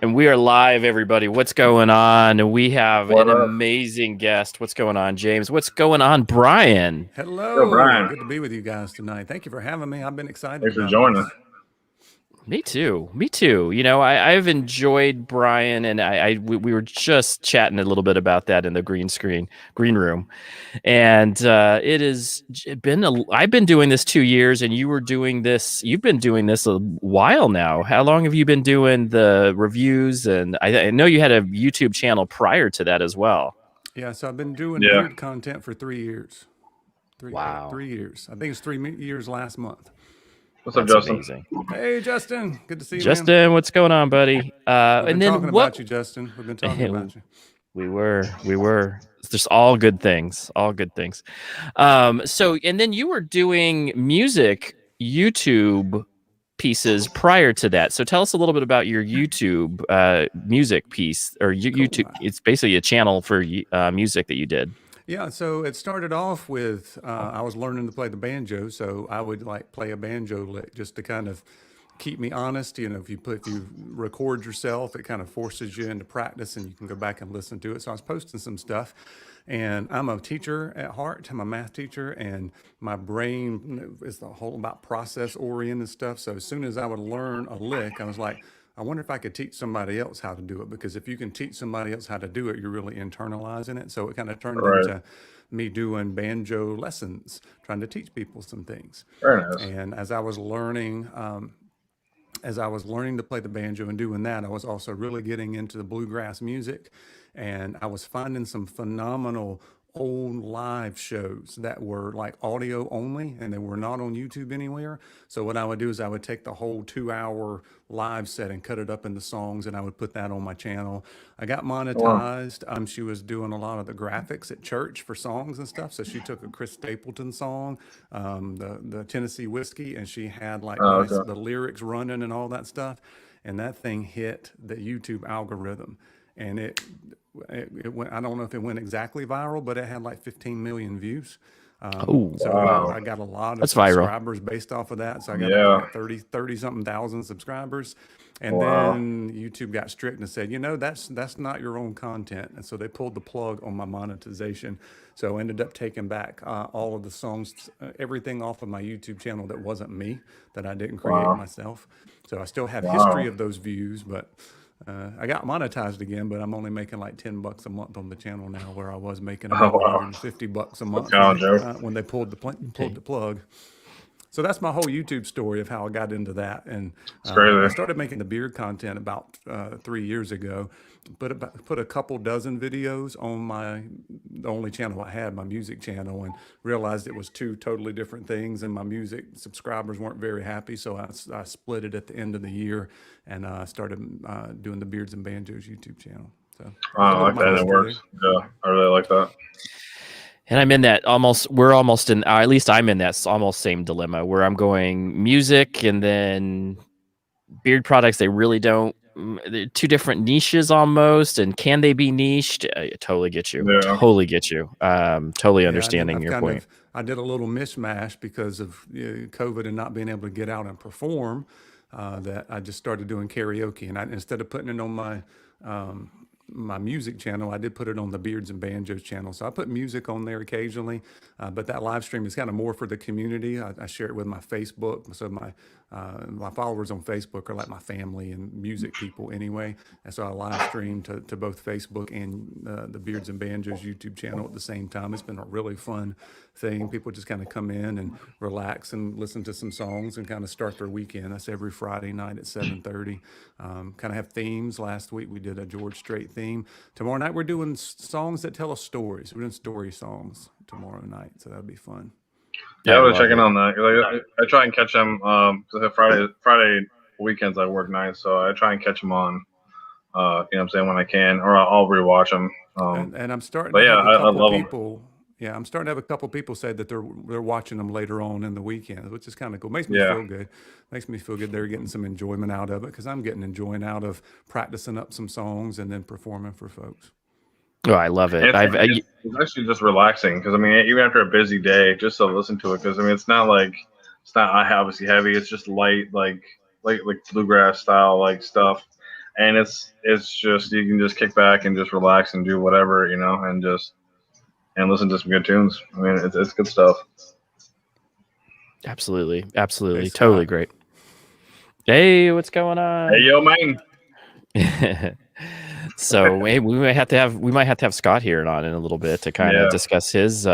And we are live, everybody. What's going on? And we have What an up? amazing guest. What's going on, James? What's going on, Brian? Yo, Hello, Brian, good to be with you guys tonight. Thank you for having me. I've been excited thanks for about joining. this. Me too. Me too. You know, I've enjoyed Brian, and we were just chatting a little bit about that in the green room, and it has been I've been doing this 2 years, and you've been doing this a while now. How long have you been doing the reviews? And I know you had a YouTube channel prior to that as well. Yeah, so I've been doing Yeah. beard content for 3 years. Wow. 3 years. I think it's 3 years last month. What's up, That's Justin? amazing. Hey, Justin, good to see you, man. Justin, what's going on, buddy? We've been And then talking about you, Justin. We've been talking about you. We were. It's just all good things. All good things. So, and then you were doing music YouTube pieces prior to that. So tell us a little bit about your YouTube music piece, or YouTube. It's basically a channel for music that you did. Yeah, so it started off with I was learning to play the banjo, so I would like play a banjo lick just to kind of keep me honest. You know, if you record yourself, it kind of forces you into practice, and you can go back and listen to it. So I was posting some stuff, and I'm a teacher at heart. I'm a math teacher, and my brain is the whole about process oriented stuff. So as soon as I would learn a lick, I was like, I wonder if I could teach somebody else how to do it, because if you can teach somebody else how to do it, you're really internalizing it. So it kind of turned Right. into me doing banjo lessons, trying to teach people some things. Very nice. And as I was learning to play the banjo and doing that, I was also really getting into the bluegrass music, and I was finding some phenomenal old live shows that were like audio only, and they were not on YouTube anywhere. So what I would do is I would take the whole 2 hour live set and cut it up into songs, and I would put that on my channel. I got monetized. She was doing a lot of the graphics at church for songs and stuff. So she took a Chris Stapleton song, the Tennessee Whiskey, and she had like okay. the lyrics running and all that stuff. And that thing hit the YouTube algorithm, and it went. I don't know if it went exactly viral, but it had like 15 million views. So wow. I got a lot of That's viral. subscribers based off of that. So I got Yeah. up to like 30 something thousand subscribers. And Wow. then YouTube got strict and said, that's not your own content. And so they pulled the plug on my monetization. So I ended up taking back all of the songs, everything off of my YouTube channel that wasn't me, that I didn't create Wow. myself. So I still have Wow. history of those views, but I got monetized again, but I'm only making like $10 a month on the channel now, where I was making about wow. $150 a month Joe. when they pulled the plug. So that's my whole YouTube story of how I got into that. And crazy. I started making the beard content about 3 years ago. Put a couple dozen videos on the only channel I had, my music channel, and realized it was two totally different things, and my music subscribers weren't very happy. So I split it at the end of the year, and started doing the Beards and Banjos YouTube channel. So I like that. It works. Yeah, I really like that. And I'm in that we're almost in, at least I'm in that almost same dilemma where I'm going music and then beard products. They really don't, they're two different niches almost. And can they be niched? I totally get you. Yeah. Totally get you. Totally understanding your point. I did a little mishmash because of COVID and not being able to get out and perform, that I just started doing karaoke. And instead of putting it on my music channel, I did put it on the Beards and Banjos channel. So I put music on there occasionally, but that live stream is kind of more for the community. I share it with my Facebook. So my followers on Facebook are like my family and music people anyway. And so I live stream to both Facebook and the Beards and Banjos YouTube channel at the same time. It's been a really fun thing. People just kind of come in and relax and listen to some songs and kind of start their weekend. That's every Friday night at 7:30. Kind of have themes. Last week we did a George Strait theme. Tomorrow night we're doing songs that tell us stories. We're doing story songs tomorrow night, so that'll be fun. Yeah, I was checking on that. I try and catch them because Friday weekends I work nights, so I try and catch them on. You know what I'm saying, when I can, or I'll rewatch them. And I'm starting. But to yeah, have a couple I love people. Yeah, I'm starting to have a couple people say that they're watching them later on in the weekend, which is kind of cool. Makes me feel good. Makes me feel good. They're getting some enjoyment out of it, because I'm getting enjoyment out of practicing up some songs and then performing for folks. Oh, I love it. It's actually just relaxing, because I mean, even after a busy day, just to listen to it, because I mean, it's not obviously heavy. It's just light, like bluegrass style like stuff. and it's just you can just kick back and just relax and do whatever, and listen to some good tunes. I mean, it's good stuff. Absolutely, Hey, totally Scott. great. Hey, what's going on? Hey, yo, man. So we might have to have Scott here on in a little bit to kind of discuss his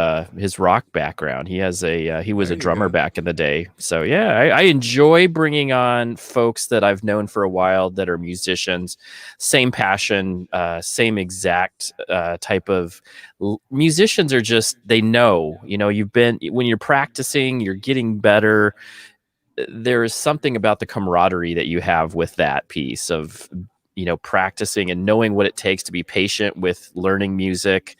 rock background. He was There a you drummer go. back in the day. So yeah, I enjoy bringing on folks that I've known for a while that are musicians, same passion, same exact type of musicians are just they know. You've been when you're practicing, you're getting better. There is something about the camaraderie that you have with that piece of practicing and knowing what it takes to be patient with learning music,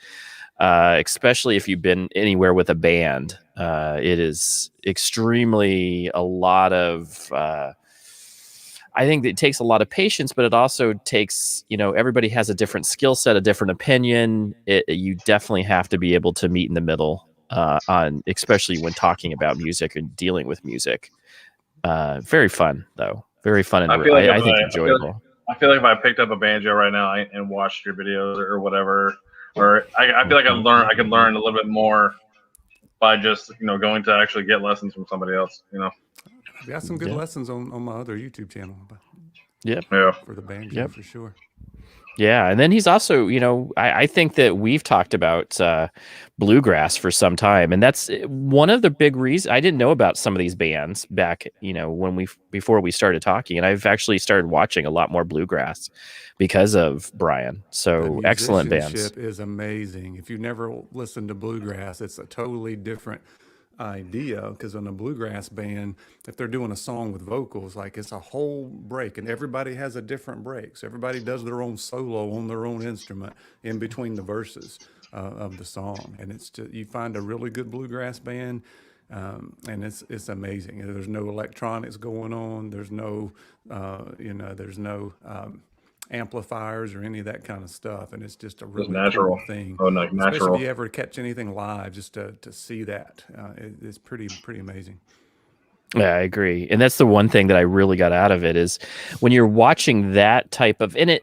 especially if you've been anywhere with a band. It is extremely a lot of I think it takes a lot of patience, but it also takes, everybody has a different skill set, a different opinion. You definitely have to be able to meet in the middle, especially when talking about music and dealing with music. Very fun though. Very fun and I think enjoyable. I feel like if I picked up a banjo right now and watched your videos or whatever, or I feel like I could learn a little bit more by just going to actually get lessons from somebody else. I've got some good lessons on my other YouTube channel. Yep. Yeah. For the banjo, for sure. Yeah, and then he's also, I think that we've talked about bluegrass for some time, and that's one of the big reasons I didn't know about some of these bands back, before we started talking, and I've actually started watching a lot more bluegrass because of Bryan. So excellent bands. Musicianship is amazing. If you've never listened to bluegrass, it's a totally different idea, because on a bluegrass band, if they're doing a song with vocals, like it's a whole break and everybody has a different break, so everybody does their own solo on their own instrument in between the verses of the song, and it's just, you find a really good bluegrass band, and it's amazing. There's no electronics going on, there's no there's no amplifiers or any of that kind of stuff, and it's just a really cool thing. Especially if you ever catch anything live, just to see that, it's pretty amazing. Yeah, I agree, and that's the one thing that I really got out of it is when you're watching that type of, and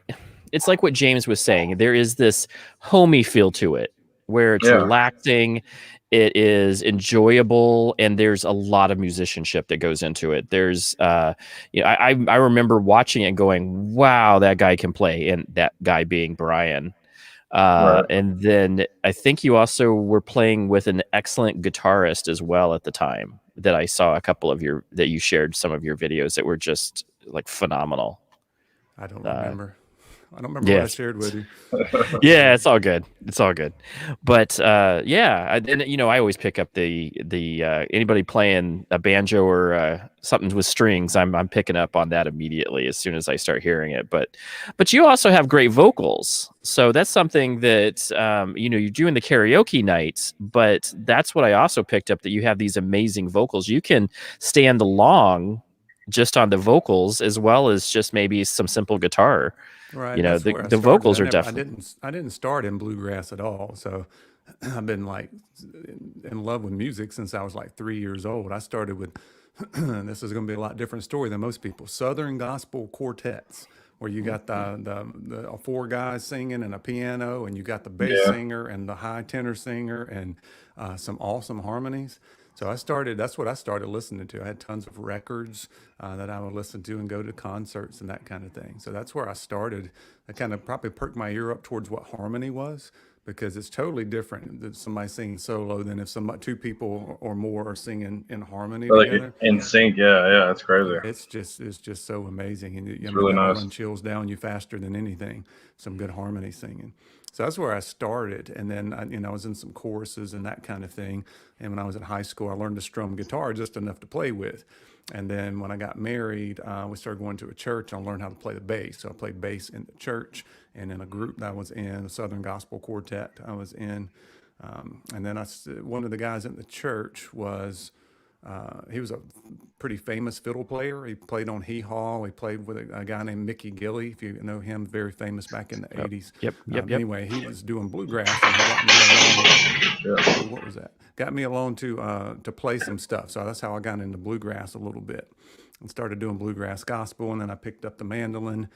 it's like what James was saying. There is this homey feel to it where it's relaxing. It is enjoyable, and there's a lot of musicianship that goes into it. There's, I remember watching it and going, "Wow, that guy can play," and that guy being Bryan. And then I think you also were playing with an excellent guitarist as well at the time that I saw a couple of that you shared some of your videos that were just like phenomenal. I don't remember. I don't remember what I shared with you. Yeah, it's all good. It's all good. But I always pick up the anybody playing a banjo or something with strings. I'm picking up on that immediately as soon as I start hearing it. But you also have great vocals, so that's something that you're doing the karaoke nights. But that's what I also picked up, that you have these amazing vocals. You can stand along just on the vocals as well as just maybe some simple guitar. Right, The vocals are definitely. I didn't start in bluegrass at all, so I've been like in love with music since I was like 3 years old. I started with this is going to be a lot different story than most people. Southern gospel quartets, where you got the four guys singing and a piano, and you got the bass singer and the high tenor singer and some awesome harmonies. So that's what I started listening to. I had tons of records that I would listen to and go to concerts and that kind of thing. So that's where I started. I kind of probably perked my ear up towards what harmony was, because it's totally different than somebody singing solo than if two people or more are singing in harmony together. In sync, yeah, it's crazy. It's just so amazing, and it's really nice. Run chills down you faster than anything. Some good harmony singing. So that's where I started, and then I was in some choruses and that kind of thing. And when I was in high school, I learned to strum guitar just enough to play with. And then when I got married, we started going to a church. I learned how to play the bass. So I played bass in the church and in a group that I was in, a Southern Gospel Quartet I was in. And then one of the guys in the church was he was a pretty famous fiddle player. He played on Hee Haw. He played with a guy named Mickey Gilley, if you know him, very famous back in the 80s. Yep. Anyway, he was doing bluegrass, and he got me along. Oh, what was that? Got me along to play some stuff. So that's how I got into bluegrass a little bit and started doing bluegrass gospel. And then I picked up the mandolin.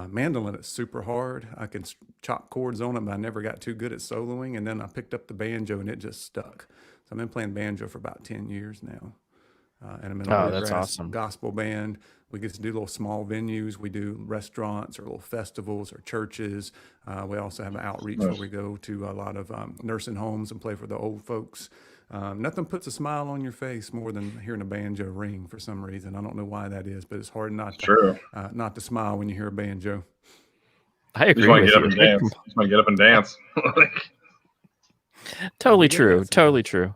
Mandolin is super hard. I can chop chords on it, but I never got too good at soloing. And then I picked up the banjo, and it just stuck. So I've been playing banjo for about 10 years now. And I'm in a that's bluegrass awesome. gospel band. We get to do little small venues. We do restaurants or little festivals or churches. We also have an outreach where we go to a lot of nursing homes and play for the old folks. Nothing puts a smile on your face more than hearing a banjo ring for some reason. I don't know why that is, but it's hard not to smile when you hear a banjo. I agree with you. You just want to get up and dance. Totally true. Totally true.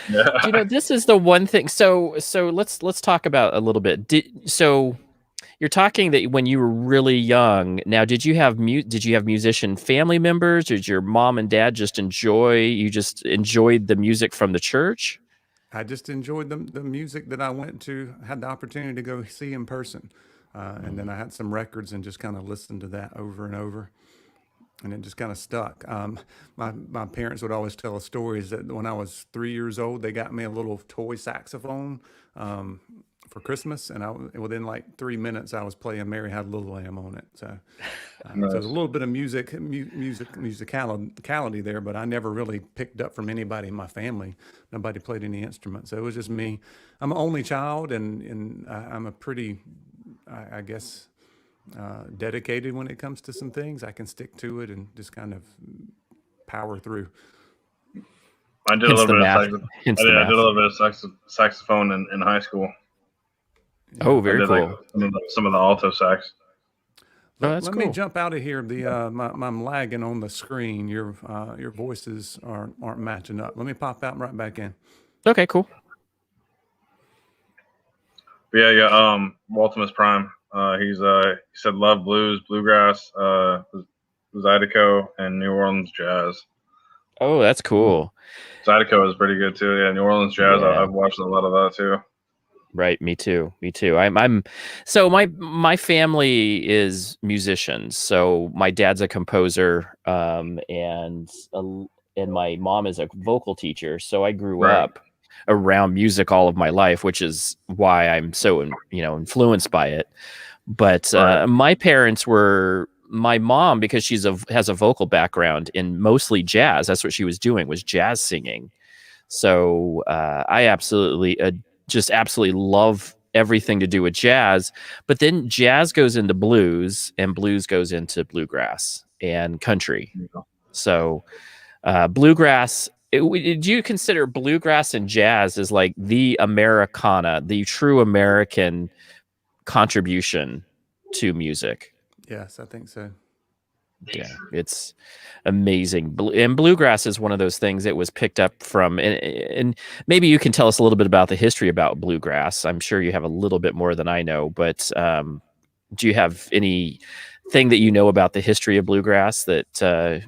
Yeah. This is the one thing. So let's talk about a little bit. So you're talking that when you were really young. Now, did you have musician family members, or did your mom and dad just enjoyed the music from the church? I just enjoyed the music that I had the opportunity to go see in person. And then I had some records and just kind of listened to that over and over. And it just kind of stuck. My parents would always tell stories that when I was 3 years old, they got me a little toy saxophone for Christmas, and within like 3 minutes, I was playing "Mary Had a Little Lamb" on it. So, Nice. so there's a little bit of musicality there, but I never really picked up from anybody in my family. Nobody played any instruments, so it was just me. I'm an only child, and I'm a pretty, I guess, dedicated when it comes to some things. I can stick to it and just kind of power through. I did a little bit of saxophone in high school. Oh, very cool. Like some of the alto sax. That's Let cool. me jump out of here. I'm lagging on the screen. Your voices aren't matching up. Let me pop out and right back in. Okay, cool. But yeah. Waltimus Prime. He said love blues, bluegrass, Zydeco, and New Orleans jazz. Oh, that's cool. Zydeco is pretty good too. Yeah, New Orleans jazz. Yeah. I've watched a lot of that too. Right, me too. So my family is musicians. So my dad's a composer, and my mom is a vocal teacher. So I grew up around music all of my life, which is why I'm so influenced by it. But my parents were, my mom, because has a vocal background in mostly jazz. That's what she was doing, was jazz singing. So I absolutely love everything to do with jazz. But then jazz goes into blues, and blues goes into bluegrass and country. So bluegrass. Do you consider bluegrass and jazz as like the Americana, the true American contribution to music? Yes, I think so. Yeah, it's amazing. And bluegrass is one of those things that was picked up from, and maybe you can tell us a little bit about the history about bluegrass. I'm sure you have a little bit more than I know, but do you have anything that you know about the history of bluegrass that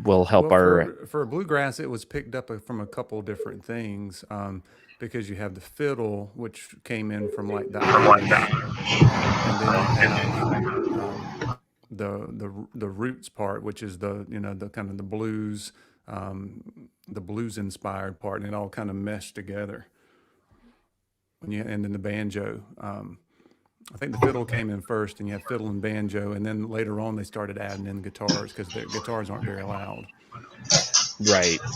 will help for bluegrass? It was picked up from a couple different things, because you have the fiddle, which came in from like the Irish, and then you have the roots part, which is the kind of the blues inspired part, and it all kind of meshed together. And then the banjo. I think the fiddle came in first, and you have fiddle and banjo, and then later on they started adding in guitars because the guitars aren't very loud.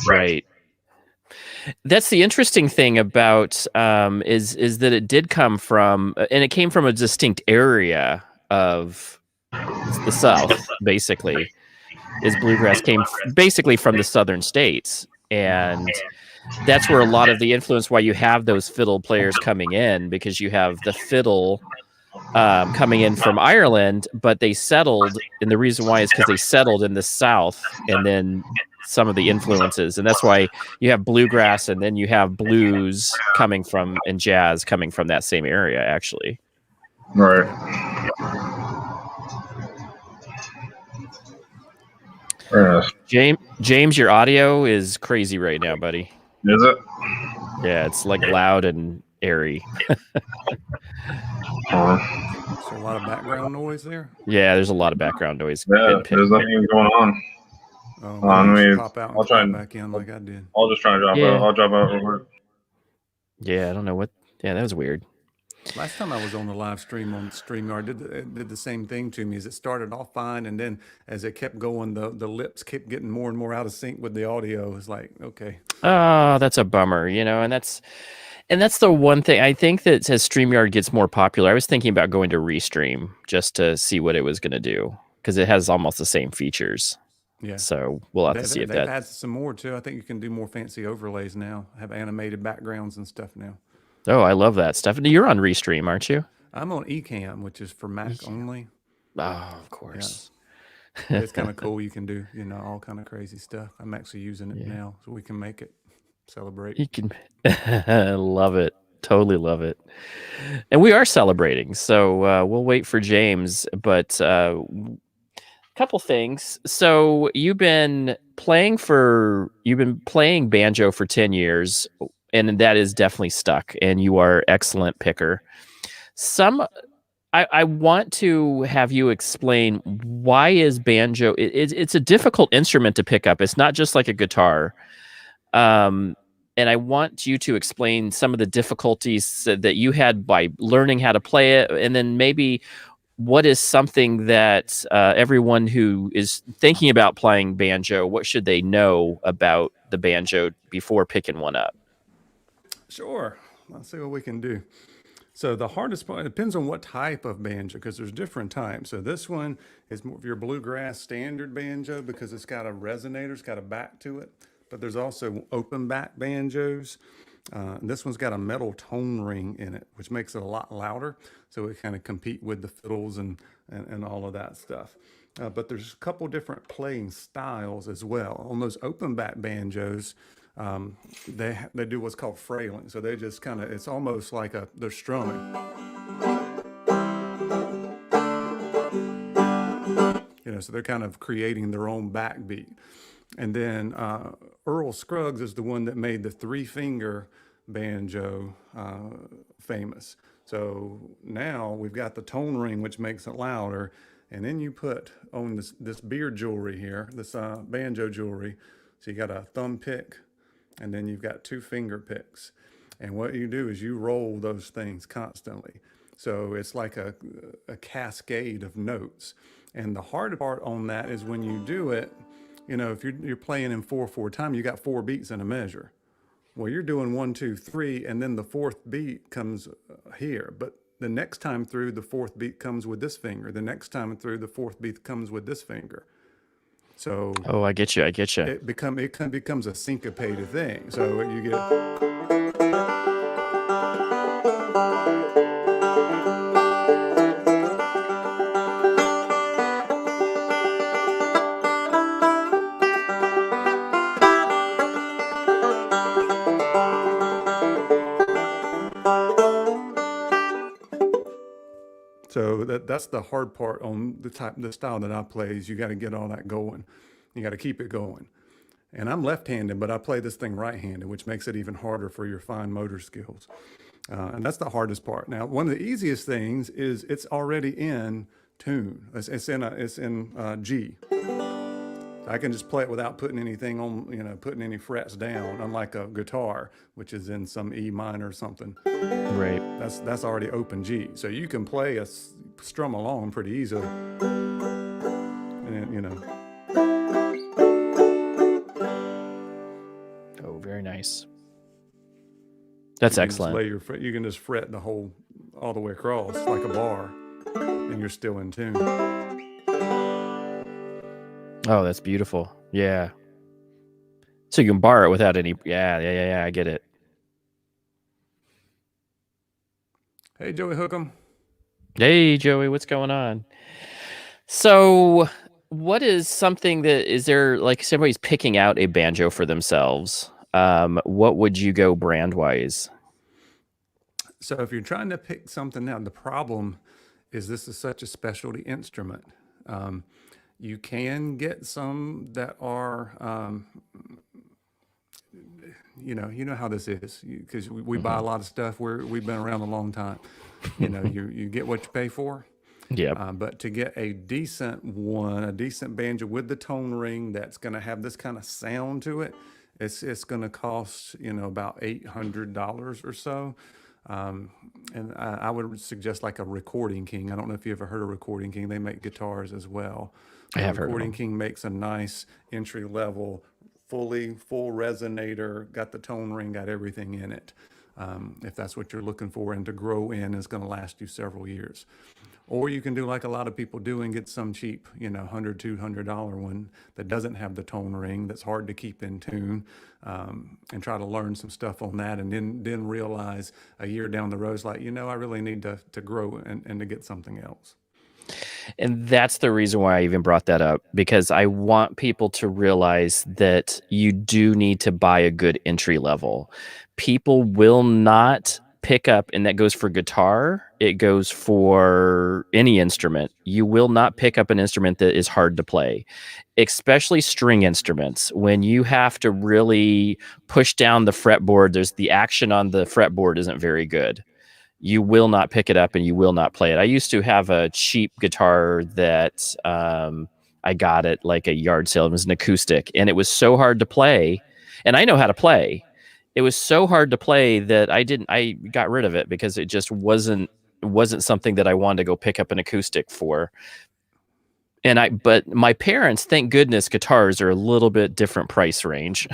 Right. That's the interesting thing about is that it did come from, and it came from a distinct area of the South. Basically, is bluegrass came basically from the southern states, and that's where a lot of the influence. Why you have those fiddle players coming in, because you have the fiddle coming in from Ireland, but they settled, and the reason why is because they settled in the South, and then some of the influences, and that's why you have bluegrass, and then you have blues coming from, and jazz coming from that same area, actually. Right. James, your audio is crazy right now, buddy. Is it? Yeah, it's like loud and airy. Is there a lot of background noise there? Yeah, there's a lot of background noise Yeah, getting there's picked. nothing even going on. Maybe you should Anyways, pop out and I'll try pop and back in like I did. I'll just try and drop Yeah. out. I'll drop out real quick. Yeah, I don't know what. Yeah, that was weird. Last time I was on the live stream on StreamYard, it did the same thing to me. As it started off fine, and then as it kept going, the lips kept getting more and more out of sync with the audio. It's like, okay, Oh, that's a bummer, and that's the one thing I think that as StreamYard gets more popular. I was thinking about going to Restream just to see what it was going to do because it has almost the same features. yeah. So we'll have to see if They've that. added some more too. I think you can do more fancy overlays now. Have animated backgrounds and stuff now. Oh, I love that, Stephanie. You're on Restream, aren't you? I'm on Ecamm, which is for Mac only. Oh, of course. Yeah. It's kind of cool. You can do, all kind of crazy stuff. I'm actually using it now, so we can make it celebrate. You can love it. Totally love it. And we are celebrating. So we'll wait for James. But a couple things. So you've been playing banjo for 10 years, and that is definitely stuck. And you are excellent picker. I want to have you explain why is banjo. It's a difficult instrument to pick up. It's not just like a guitar. And I want you to explain some of the difficulties that you had by learning how to play it, and then maybe what is something that everyone who is thinking about playing banjo, what should they know about the banjo before picking one up? Sure. Let's see what we can do. So the hardest part, it depends on what type of banjo, because there's different types. So this one is more of your bluegrass standard banjo because it's got a resonator, it's got a back to it. But there's also open back banjos. This one's got a metal tone ring in it, which makes it a lot louder. So it kind of compete with the fiddles and all of that stuff. But there's a couple different playing styles as well. On those open back banjos, they do what's called frailing. So they just kind of, it's almost like they're strumming. So they're kind of creating their own backbeat. And then Earl Scruggs is the one that made the 3-finger banjo famous. So now we've got the tone ring, which makes it louder. And then you put on this beard jewelry here, this banjo jewelry. So you got a thumb pick, and then you've got 2-finger picks. And what you do is you roll those things constantly. So it's like a cascade of notes. And the hard part on that is when you do it, if you're playing in 4/4 time, you got 4 beats in a measure. Well, you're doing 1, 2, 3, and then the 4th beat comes here. But the next time through, the 4th beat comes with this finger. The next time through, the 4th beat comes with this finger. So I get you. it becomes a syncopated thing. So you get. So that's the hard part on the style that I play is you got to get all that going. You got to keep it going. And I'm left-handed, but I play this thing right-handed, which makes it even harder for your fine motor skills. And that's the hardest part. Now, one of the easiest things is it's already in tune. It's in G. I can just play it without putting anything on, putting any frets down, unlike a guitar, which is in some E minor or something. Right. That's already open G. So you can play strum along pretty easily. And Oh, very nice. That's excellent. You can just fret all the way across like a bar, and you're still in tune. Oh, that's beautiful. Yeah. So you can bar it without any. Yeah. I get it. Hey, Joey Hookem. Hey, Joey, what's going on? So, what is something is there, like, somebody's picking out a banjo for themselves? What would you go brand wise? So, if you're trying to pick something out, the problem is this is such a specialty instrument. You can get some that are you know how this is because we buy a lot of stuff. We've been around a long time. You get what you pay for. Yep. But to get a decent banjo with the tone ring that's going to have this kind of sound to it, it's going to cost about $800 or so. And I would suggest like a Recording King. I don't know if you ever heard of Recording King. They make guitars as well. I have heard of Recording them. King makes a nice entry level, full resonator, got the tone ring, got everything in it. If that's what you're looking for, and to grow in is going to last you several years. Or you can do like a lot of people do and get some cheap, $100, $200 one that doesn't have the tone ring, that's hard to keep in tune, and try to learn some stuff on that, and then realize a year down the road, it's like, I really need to grow and to get something else. And that's the reason why I even brought that up, because I want people to realize that you do need to buy a good entry level. People will not pick up, and that goes for guitar, it goes for any instrument. You will not pick up an instrument that is hard to play, especially string instruments. When you have to really push down the fretboard, there's the action on the fretboard isn't very good. You will not pick it up and you will not play it. I used to have a cheap guitar that I got at like a yard sale. It was an acoustic, and it was so hard to play, and I know how to play. It was so hard to play that I got rid of it because it just wasn't something that I wanted to go pick up an acoustic for. But my parents, thank goodness, guitars are a little bit different price range.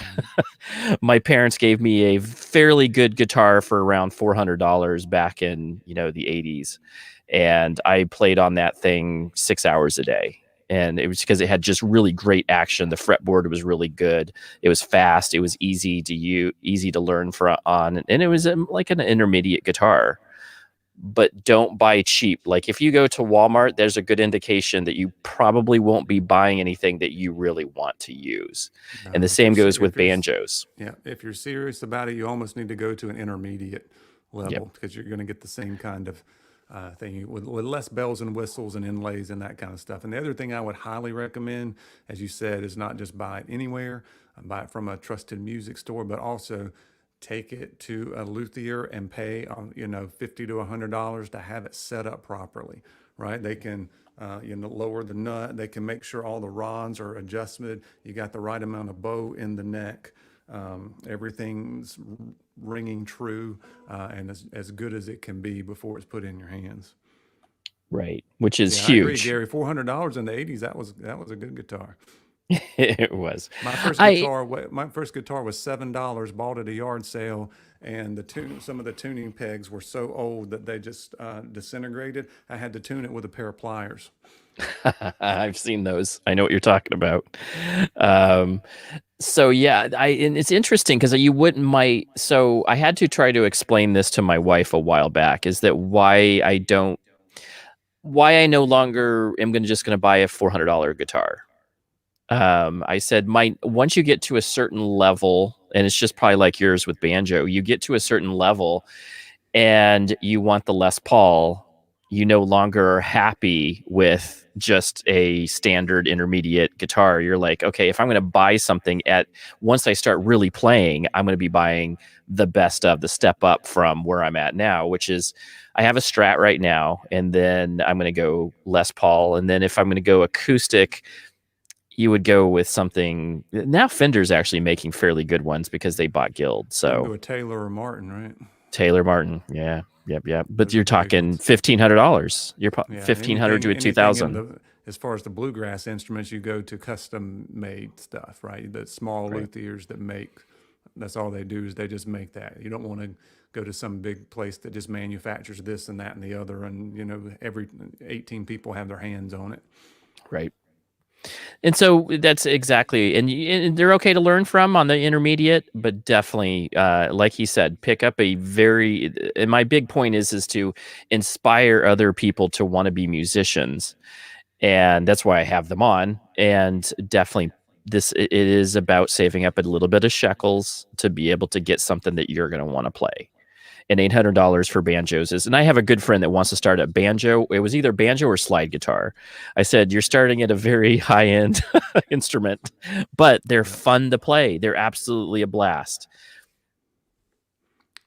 My parents gave me a fairly good guitar for around $400 back in, the 80s. And I played on that thing 6 hours a day. And it was because it had just really great action. The fretboard was really good. It was fast. It was easy to learn on. And it was like an intermediate guitar. But don't buy cheap. Like if you go to Walmart, there's a good indication that you probably won't be buying anything that you really want to use. And the same goes with banjos. Yeah. If you're serious about it, you almost need to go to an intermediate level, because you're going to get the same kind of thing with less bells and whistles and inlays and that kind of stuff. And the other thing I would highly recommend, as you said, is not just buy it anywhere, buy it from a trusted music store, but also take it to a luthier and pay $50 to $100 to have it set up properly, right? They can lower the nut, they can make sure all the rods are adjusted, you got the right amount of bow in the neck, everything's ringing true, and as good as it can be before it's put in your hands. Right, which is huge. I agree, huge. Gary. $400 in the 80s, that was a good guitar. It was. My first guitar was $7. Bought at a yard sale, and some of the tuning pegs were so old that they just disintegrated. I had to tune it with a pair of pliers. I've seen those. I know what you're talking about. So yeah, and it's interesting because so I had to try to explain this to my wife a while back, is that why I no longer am just going to buy a $400 guitar. I said, once you get to a certain level, and it's just probably like yours with banjo, you get to a certain level and you want the Les Paul, you no longer are happy with just a standard intermediate guitar. You're like, okay, if I'm going to buy something once I start really playing, I'm going to be buying the best of the step up from where I'm at now, which is I have a Strat right now, and then I'm going to go Les Paul. And then if I'm going to go acoustic, you would go with something. Now Fender's actually making fairly good ones because they bought Guild. So do a Taylor or Martin, right? Taylor Martin, yeah, yep. But you're talking $1,500. You're $1,500 to $2,000. As far as the bluegrass instruments, you go to custom made stuff, right? The small luthiers that make. That's all they do, is they just make that. You don't want to go to some big place that just manufactures this and that and the other, and every 18 people have their hands on it. Right. And so that's exactly, and they're okay to learn from on the intermediate, but definitely, like he said, pick up and my big point is to inspire other people to want to be musicians. And that's why I have them on. And definitely it is about saving up a little bit of shekels to be able to get something that you're going to want to play. and $800 for banjos is. And I have a good friend that wants to start at banjo. It was either banjo or slide guitar. I said, you're starting at a very high end instrument, but they're fun to play. They're absolutely a blast.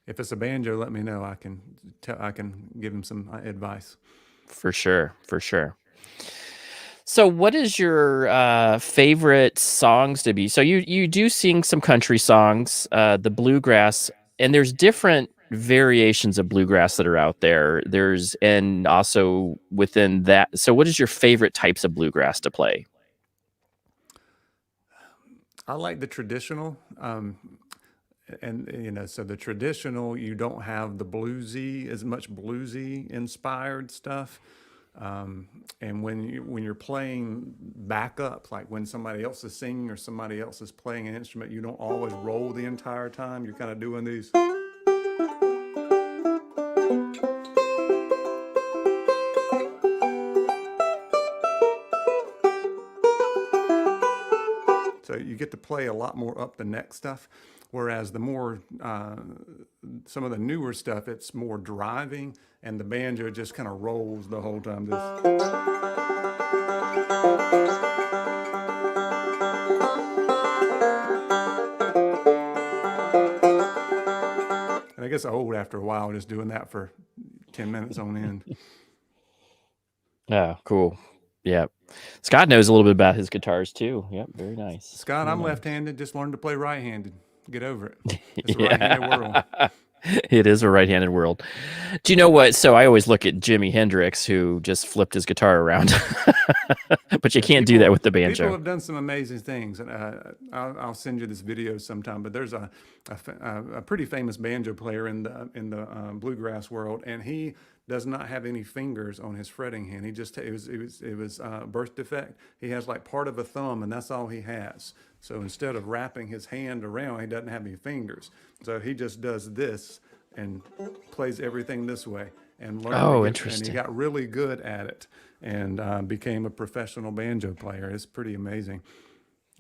If it's a banjo, let me know. I can give him some advice. For sure. So what is your favorite songs to be? So you do sing some country songs, the bluegrass, and there's different variations of bluegrass that are out there. And also within that. So what is your favorite types of bluegrass to play? I like the traditional. So the traditional, you don't have the as much bluesy inspired stuff. And when you're playing backup, like when somebody else is singing or somebody else is playing an instrument, you don't always roll the entire time. You're kind of doing these. So you get to play a lot more up the neck stuff. Whereas the more, some of the newer stuff, it's more driving, and the banjo just kind of rolls the whole time. And I guess old after a while, just doing that for 10 minutes on end. Oh, cool. Yeah. Scott knows a little bit about his guitars too. Yep, very nice. Scott, I'm left-handed, just learned to play right-handed. Get over it. It's a right-handed world. It is a right-handed world. Do you know what? So I always look at Jimi Hendrix, who just flipped his guitar around, but you can't do that with the banjo. People have done some amazing things, and I'll send you this video sometime. But there's a pretty famous banjo player in the bluegrass world, and he does not have any fingers on his fretting hand. He just it was birth defect. He has like part of a thumb, and that's all he has. So instead of wrapping his hand around, he doesn't have any fingers. So he just does this and plays everything this way and learned. Oh, interesting. And he got really good at it and became a professional banjo player. It's pretty amazing.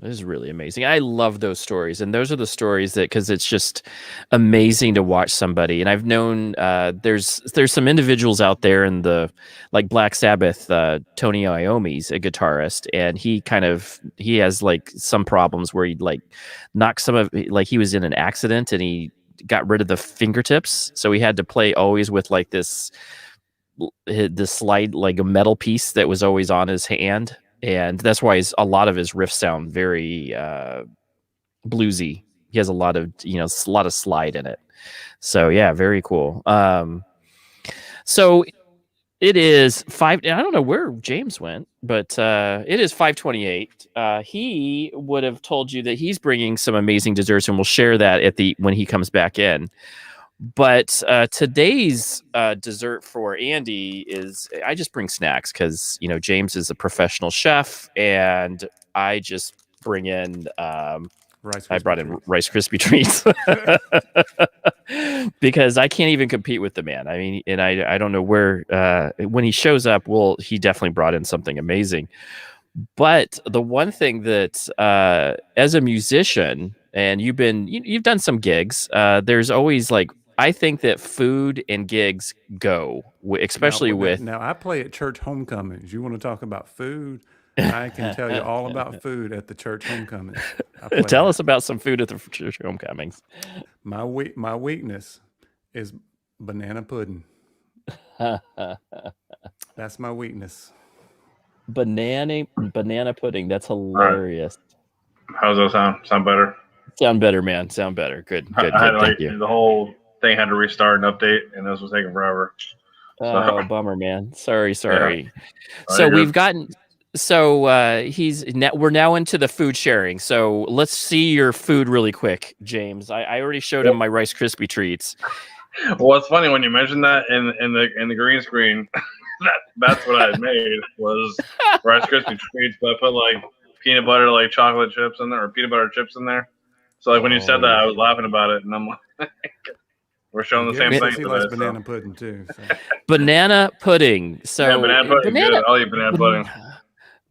It is really amazing. I love those stories, and those are the stories that, because it's just amazing to watch somebody. And I've known there's some individuals out there in the, like Black Sabbath, Tony Iommi's a guitarist, and he has like some problems where he'd like knock some of, like he was in an accident and he got rid of the fingertips, so he had to play always with like this slide, like a metal piece that was always on his hand. And that's why a lot of his riffs sound very bluesy. He has a lot of slide in it. So yeah, very cool. So it is 5. I don't know where James went, but it is 5:28. He would have told you that he's bringing some amazing desserts, and we'll share that when he comes back in. But today's dessert for Andy is, I just bring snacks because, James is a professional chef, and I just bring in, I brought in Rice Krispie treats because I can't even compete with the man. I mean, and I don't know where, when he shows up, he definitely brought in something amazing. But the one thing that, as a musician, and you've done some gigs, there's always like, I think that food and gigs go, especially Now, I play at church homecomings. You want to talk about food? I can tell you all about food at the church homecomings. Tell us about some food at the church homecomings. My weakness is banana pudding. That's my weakness. Banana pudding. That's hilarious. Right. How's that sound? Sound better? Sound better, man. Sound better. Good. Thank you. The whole thing had to restart and update, and this was taking forever. Oh, bummer, man. Sorry. Yeah. So we've gotten. So we're now into the food sharing. So let's see your food really quick, James. I already showed him my Rice Krispie treats. Well, it's funny when you mentioned that in the green screen. That's what I had made was Rice Krispie treats, but I put like peanut butter, like chocolate chips in there, or peanut butter chips in there. So like when you said that, I was laughing about it, and I'm like, we're showing the same thing. He likes banana pudding too. So. Banana pudding. So yeah, banana pudding. I'll eat banana pudding.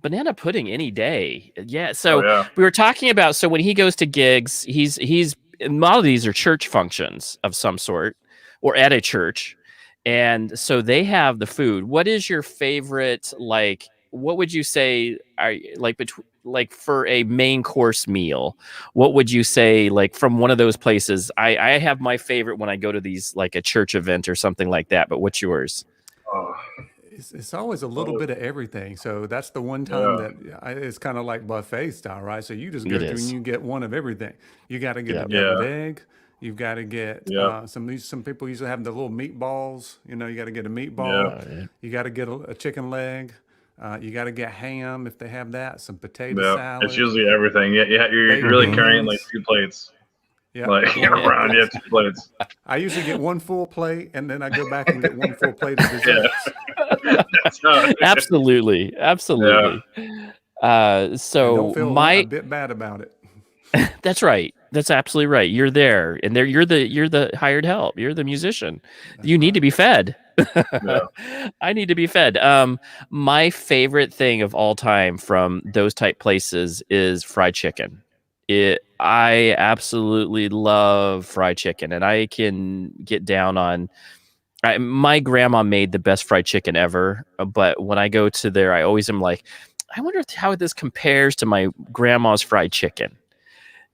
Banana pudding any day. Yeah. So we were talking about. So when he goes to gigs, he's a lot of these are church functions of some sort, or at a church. And so they have the food. What is your favorite, like, what would you say are like like for a main course meal? What would you say, like, from one of those places? I have my favorite when I go to these, like a church event or something like that, but what's yours? Oh, It's always a little bit of everything. So that's the one time yeah, that it's kind of like buffet style, right? So you just It go through and is. you get one of everything. You got to get the Yeah. deviled yeah, egg. You've got to get yeah, some people usually have the little meatballs. You know, you got to get a yeah, meatball. Yeah. You got to get a chicken leg. You got to get ham if they have that. Some potato yeah. It's salad, usually everything. Yeah, yeah. You're baked really Hmm. carrying like beans. 2 plates. Yep, Like one full around, plate. yeah, 2 plates. I usually get one full plate and then I go back and get one full plate of Yeah, desserts. that's how. Absolutely. Yeah, Absolutely. And don't So feel a my bit bad about it. That's right. That's absolutely right. You're there, and there you're the hired help. You're the musician. You That's need to right. be fed. yeah. I need to be fed. My favorite thing of all time from those type places is fried chicken. I absolutely love fried chicken, and I can get down on. My grandma made the best fried chicken ever, but when I go to there, I always am like, I wonder how this compares to my grandma's fried chicken,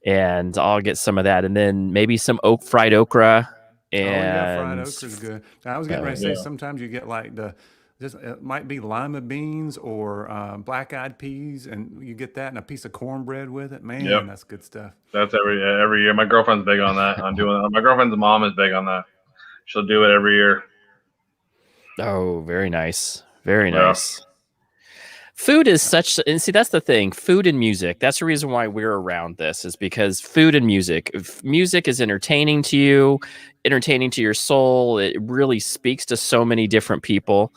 and I'll get some of that, and then maybe some fried okra, Oh yeah, fried and okra is good. Now, I was getting oh ready to yeah, say Yeah, sometimes you get like just it might be lima beans or black eyed peas, and you get that and a piece of cornbread with it. yep. Man, that's good stuff. That's every year. My girlfriend's big on that. On doing that. My girlfriend's mom is big on that. She'll do it every year. oh, very nice, very Yeah, nice. Food is such, and see, that's the thing. Food and music. That's the reason why we're around this, is because food and music. If music is entertaining to you, entertaining to your soul. It really speaks to so many different people,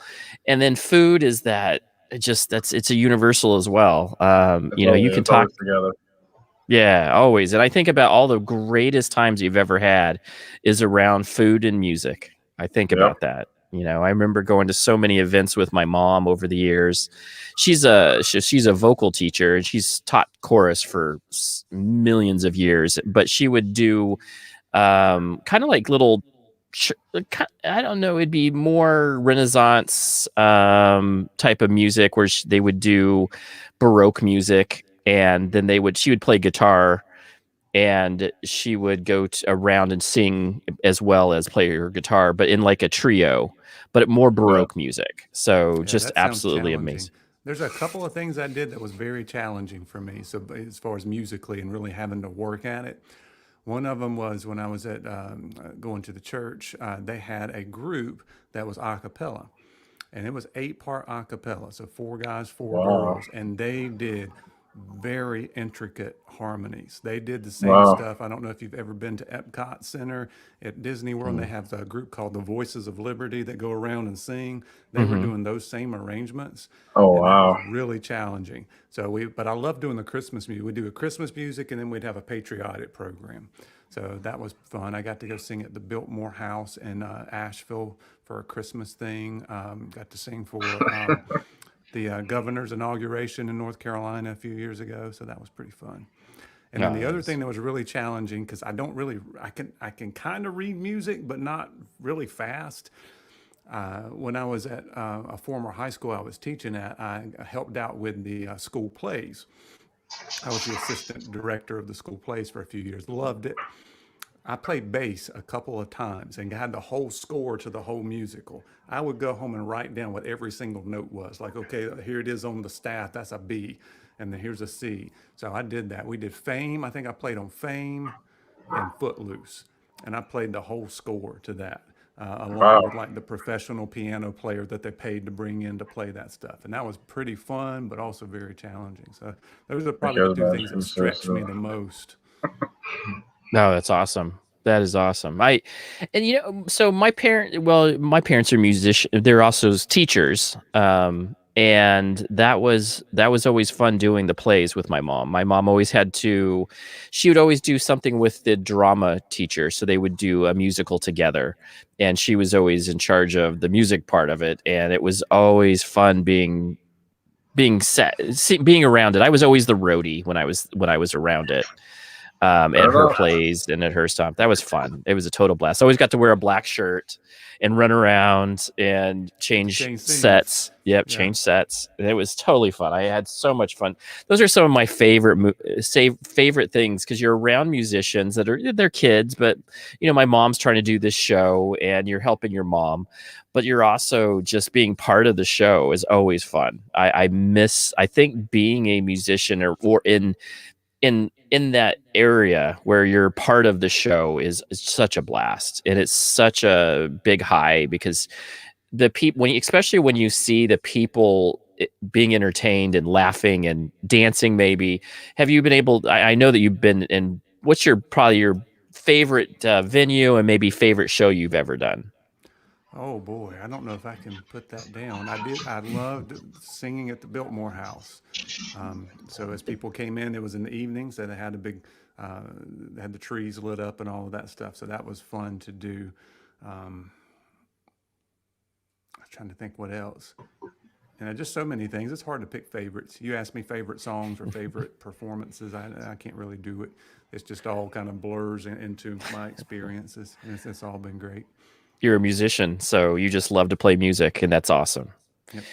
and then food is that. It's a universal as well. You can it's talk. always together. Yeah, always. And I think about all the greatest times you've ever had is around food and music. I think Yep. about that. I remember going to so many events with my mom over the years. She's a vocal teacher, and she's taught chorus for millions of years, but she would do kind of like little I don't know, it'd be more Renaissance type of music where they would do Baroque music, and then she would play guitar, and she would go around and sing as well as play her guitar, but in like a trio, but more Yeah. Baroque music. So Yeah, just that sounds absolutely challenging. amazing. There's a couple of things I did that was very challenging for me. So as far as musically and really having to work at it, one of them was when I was at going to the church. They had a group that was a cappella, and it was 8-part a cappella. So 4 guys, 4 girls, Wow. and they did very intricate harmonies. They did the same Wow. stuff. I don't know if you've ever been to Epcot Center at Disney World. And they Mm. have a group called the Voices of Liberty that go around and sing. They were Hmm. doing those same arrangements, Oh and that was wow. really challenging. But I love doing the Christmas music. We do a Christmas music, and then we'd have a patriotic program. So that was fun. I got to go sing at the Biltmore House in Asheville for a Christmas thing. Got to sing for the governor's inauguration in North Carolina a few years ago. So that was pretty fun. And then the other Nice. thing that was really challenging, because I can kind of read music, but not really fast. When I was at a former high school I was teaching at, I helped out with the school plays. I was the assistant director of the school plays for a few years. Loved it. I played bass a couple of times and had the whole score to the whole musical. I would go home and write down what every single note was. Like, okay, here it is on the staff. That's a B, and then here's a C. So I did that. We did Fame. I think I played on Fame and Footloose, and I played the whole score to that, along Wow. with like the professional piano player that they paid to bring in to play that stuff. And that was pretty fun, but also very challenging. So those are I probably can the two things that imagine. stretched me the most. No, that's awesome. That is awesome. So my parents are musicians. They're also teachers. And that was always fun doing the plays with my mom. My mom always she would always do something with the drama teacher. So they would do a musical together, and she was always in charge of the music part of it. And it was always fun being around it. I was always the roadie when I was around it. at Fair her enough. plays and at her stuff. That was fun. It was a total blast. I always got to wear a black shirt and run around and change Change scenes. sets. Yep, Yeah. change sets. And it was totally fun. I had so much fun. Those are some of my favorite things because you're around musicians that are they're kids, but you know my mom's trying to do this show and you're helping your mom, but you're also just being part of the show is always fun. I think being a musician or in that area where you're part of the show is such a blast, and it's such a big high because the people especially when you see the people being entertained and laughing and dancing. Maybe have you been able, I know that you've been in, what's probably your favorite venue and maybe favorite show you've ever done? Oh boy, I don't know if I can put that down. I loved singing at the Biltmore House. So as people came in, it was in the evenings. They had a big, they had the trees lit up and all of that stuff. So that was fun to do. I'm trying to think what else. And just so many things. It's hard to pick favorites. You ask me favorite songs or favorite performances. I can't really do it. It's just all kind of blurs into my experiences. It's all been great. You're a musician, so you just love to play music, and that's awesome. Yep.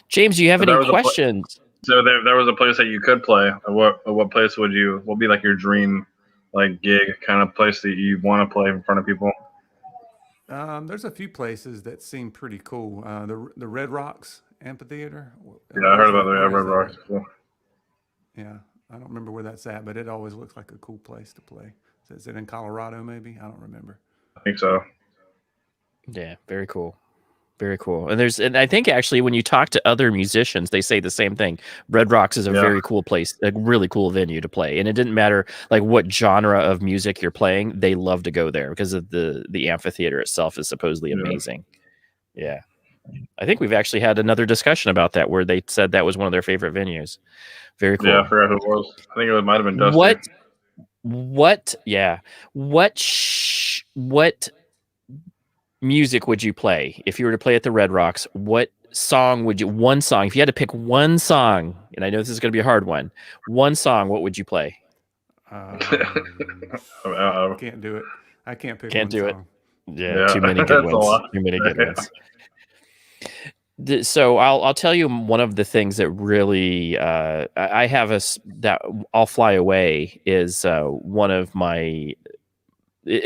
James, do you have any questions? So there was a place that you could play. What place would be like your dream, like gig kind of place that you want to play in front of people? There's a few places that seem pretty cool. The Red Rocks Amphitheater. Yeah, I heard about the Red Rocks. Cool. Yeah, I don't remember where that's at, but it always looks like a cool place to play. Is it in Colorado? Maybe, I don't remember. I think so. Yeah, very cool. Very cool. And I think actually when you talk to other musicians, they say the same thing. Red Rocks is a very cool place, a really cool venue to play. And it didn't matter like what genre of music you're playing, they love to go there because of the amphitheater itself is supposedly amazing. Yeah. I think we've actually had another discussion about that where they said that was one of their favorite venues. Very cool. Yeah, I forgot who it was. I think it might have been Dusty. What music would you play if you were to play at the Red Rocks? What song would you? One song. If you had to pick one song, and I know this is going to be a hard one. One song. What would you play? Can't do it. I can't pick. Can't do song. it. Yeah, too many good ones. Too many good ones. So I'll tell you one of the things that really I have that I'll Fly Away is one of my.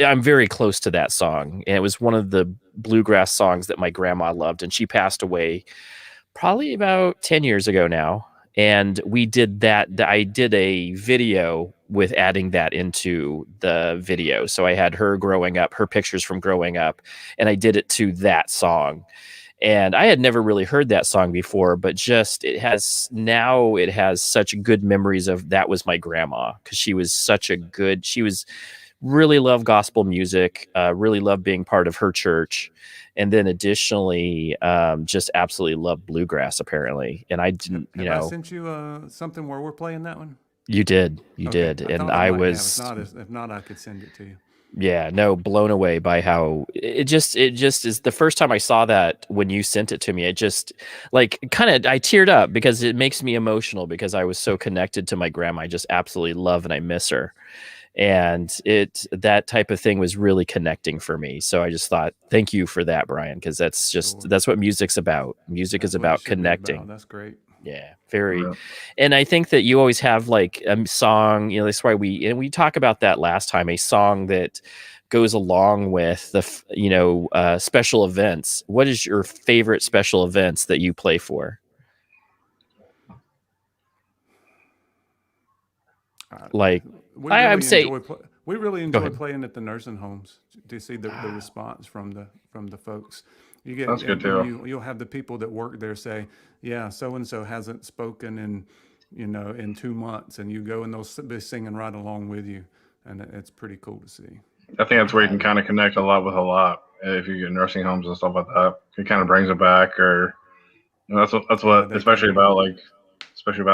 I'm very close to that song, and it was one of the bluegrass songs that my grandma loved, and she passed away probably about 10 years ago now. And we did that. I did a video with adding that into the video. So I had her growing up, her pictures from growing up, and I did it to that song. And I had never really heard that song before, but just it has such good memories of that was my grandma because she was really loved gospel music, really loved being part of her church. And then additionally, just absolutely loved bluegrass apparently. And I didn't, I sent you something where we're playing that one? You did. And I was, if not, I could send it to you. Yeah, no, blown away by how it just is. The first time I saw that when you sent it to me, it just like I teared up because it makes me emotional because I was so connected to my grandma. I just absolutely love and I miss her. And that type of thing was really connecting for me. So I just thought, thank you for that, Bryan, because that's what music's about. Music is about connecting. That's great. Yeah, very. Yeah. And I think that you always have like a song, that's why we talk about that last time, a song that goes along with the, special events. What is your favorite special events that you play for? Like, I would say we really enjoy playing at the nursing homes to see the response from the folks. You get that's good too. You'll have the people that work there say, yeah, so and so hasn't spoken in 2 months, and you go and they'll be singing right along with you, and it's pretty cool to see. I think that's where you can kind of connect a lot with a lot if you get nursing homes and stuff like that. It kind of brings it back, or that's what especially about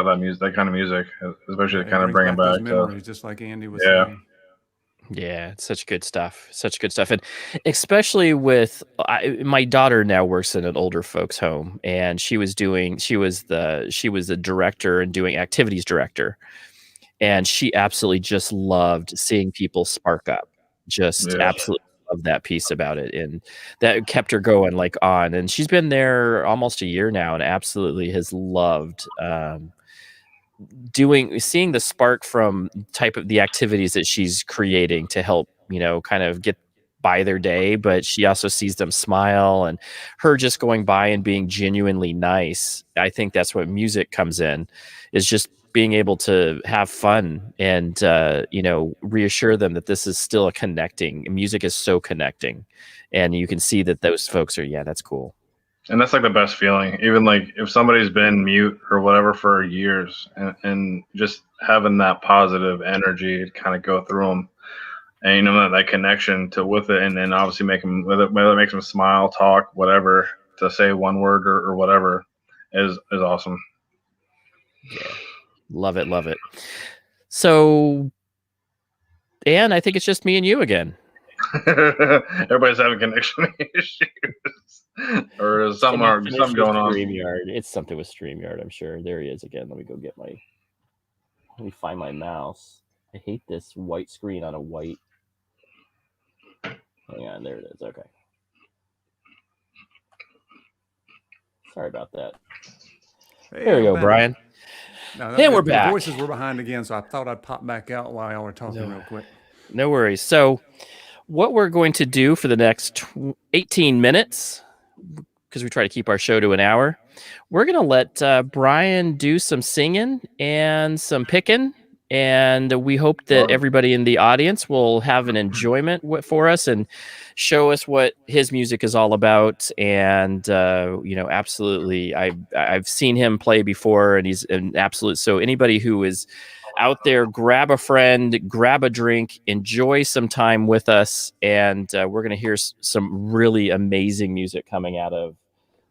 that music, that kind of music, especially to kind of bring it back. Memories, just like Andy was saying. Yeah, it's such good stuff. And especially with my daughter now works in an older folks home, and she was the director and doing activities director. and she absolutely just loved seeing people spark up. Just Yeah. absolutely loved that piece about it, and that kept her going like on. And she's been there almost a year now, and absolutely has loved seeing the spark from type of the activities that she's creating to help, kind of get by their day, but she also sees them smile, and her just going by and being genuinely nice. I think that's what music comes in, is just being able to have fun and reassure them that this is still a connecting. Music is so connecting, and you can see that those folks are, yeah, that's cool. And that's like the best feeling. Even like if somebody's been mute or whatever for years, and just having that positive energy kind of go through them, and that connection to with it, and then obviously make them, whether it makes them smile, talk, whatever, to say one word or whatever, is awesome. Yeah, love it. So, Ann, I think it's just me and you again. Everybody's having connection issues, or is something going on. StreamYard. It's something with StreamYard, I'm sure. There he is again. Let me find my mouse. I hate this white screen on a white. Hang on, there it is. Okay. Sorry about that. Hey, there we go, back. Brian. And we're back. The voices were behind again, so I thought I'd pop back out while y'all were talking real quick. No worries. So, what we're going to do for the next 18 minutes, because we try to keep our show to an hour, we're going to let Brian do some singing and some picking, and we hope that everybody in the audience will have an enjoyment for us and show us what his music is all about. And absolutely, I've seen him play before, and he's an absolute. So anybody who is out there, grab a friend, grab a drink, enjoy some time with us, and we're going to hear some really amazing music coming out of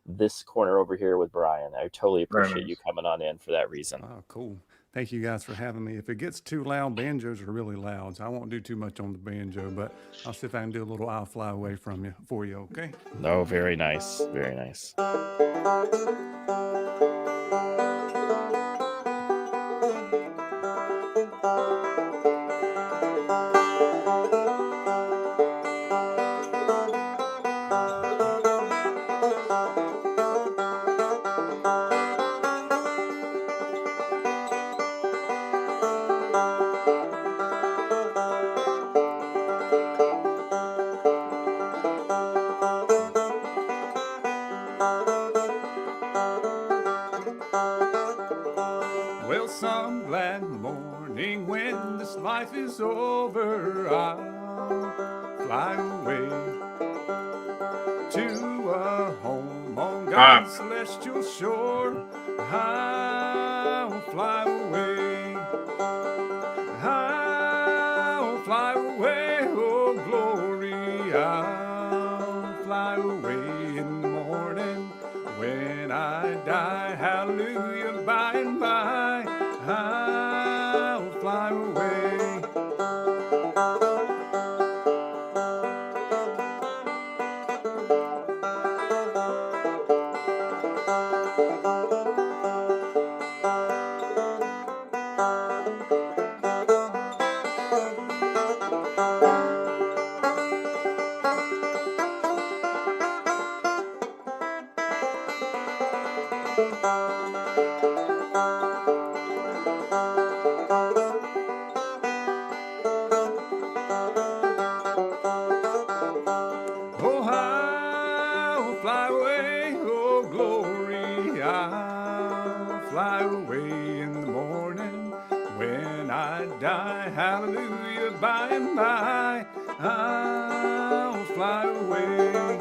this corner over here with Brian. I totally appreciate you coming on in for that reason. Oh, cool. Thank you guys for having me. If it gets too loud, banjos are really loud, so I won't do too much on the banjo, but I'll see if I can do a little I'll Fly Away from you for you, okay? Oh, very nice. Very nice. Well, some glad morning when this life is over, I'll fly away to a home on God's celestial shore. I'll fly away. I'll fly away, oh glory. I'll fly away in the morning when I die. Hallelujah, by and by. I'll fly away. Oh, I'll fly away, oh glory. I'll fly away in the morning when I die. Hallelujah, by and by. I'll fly away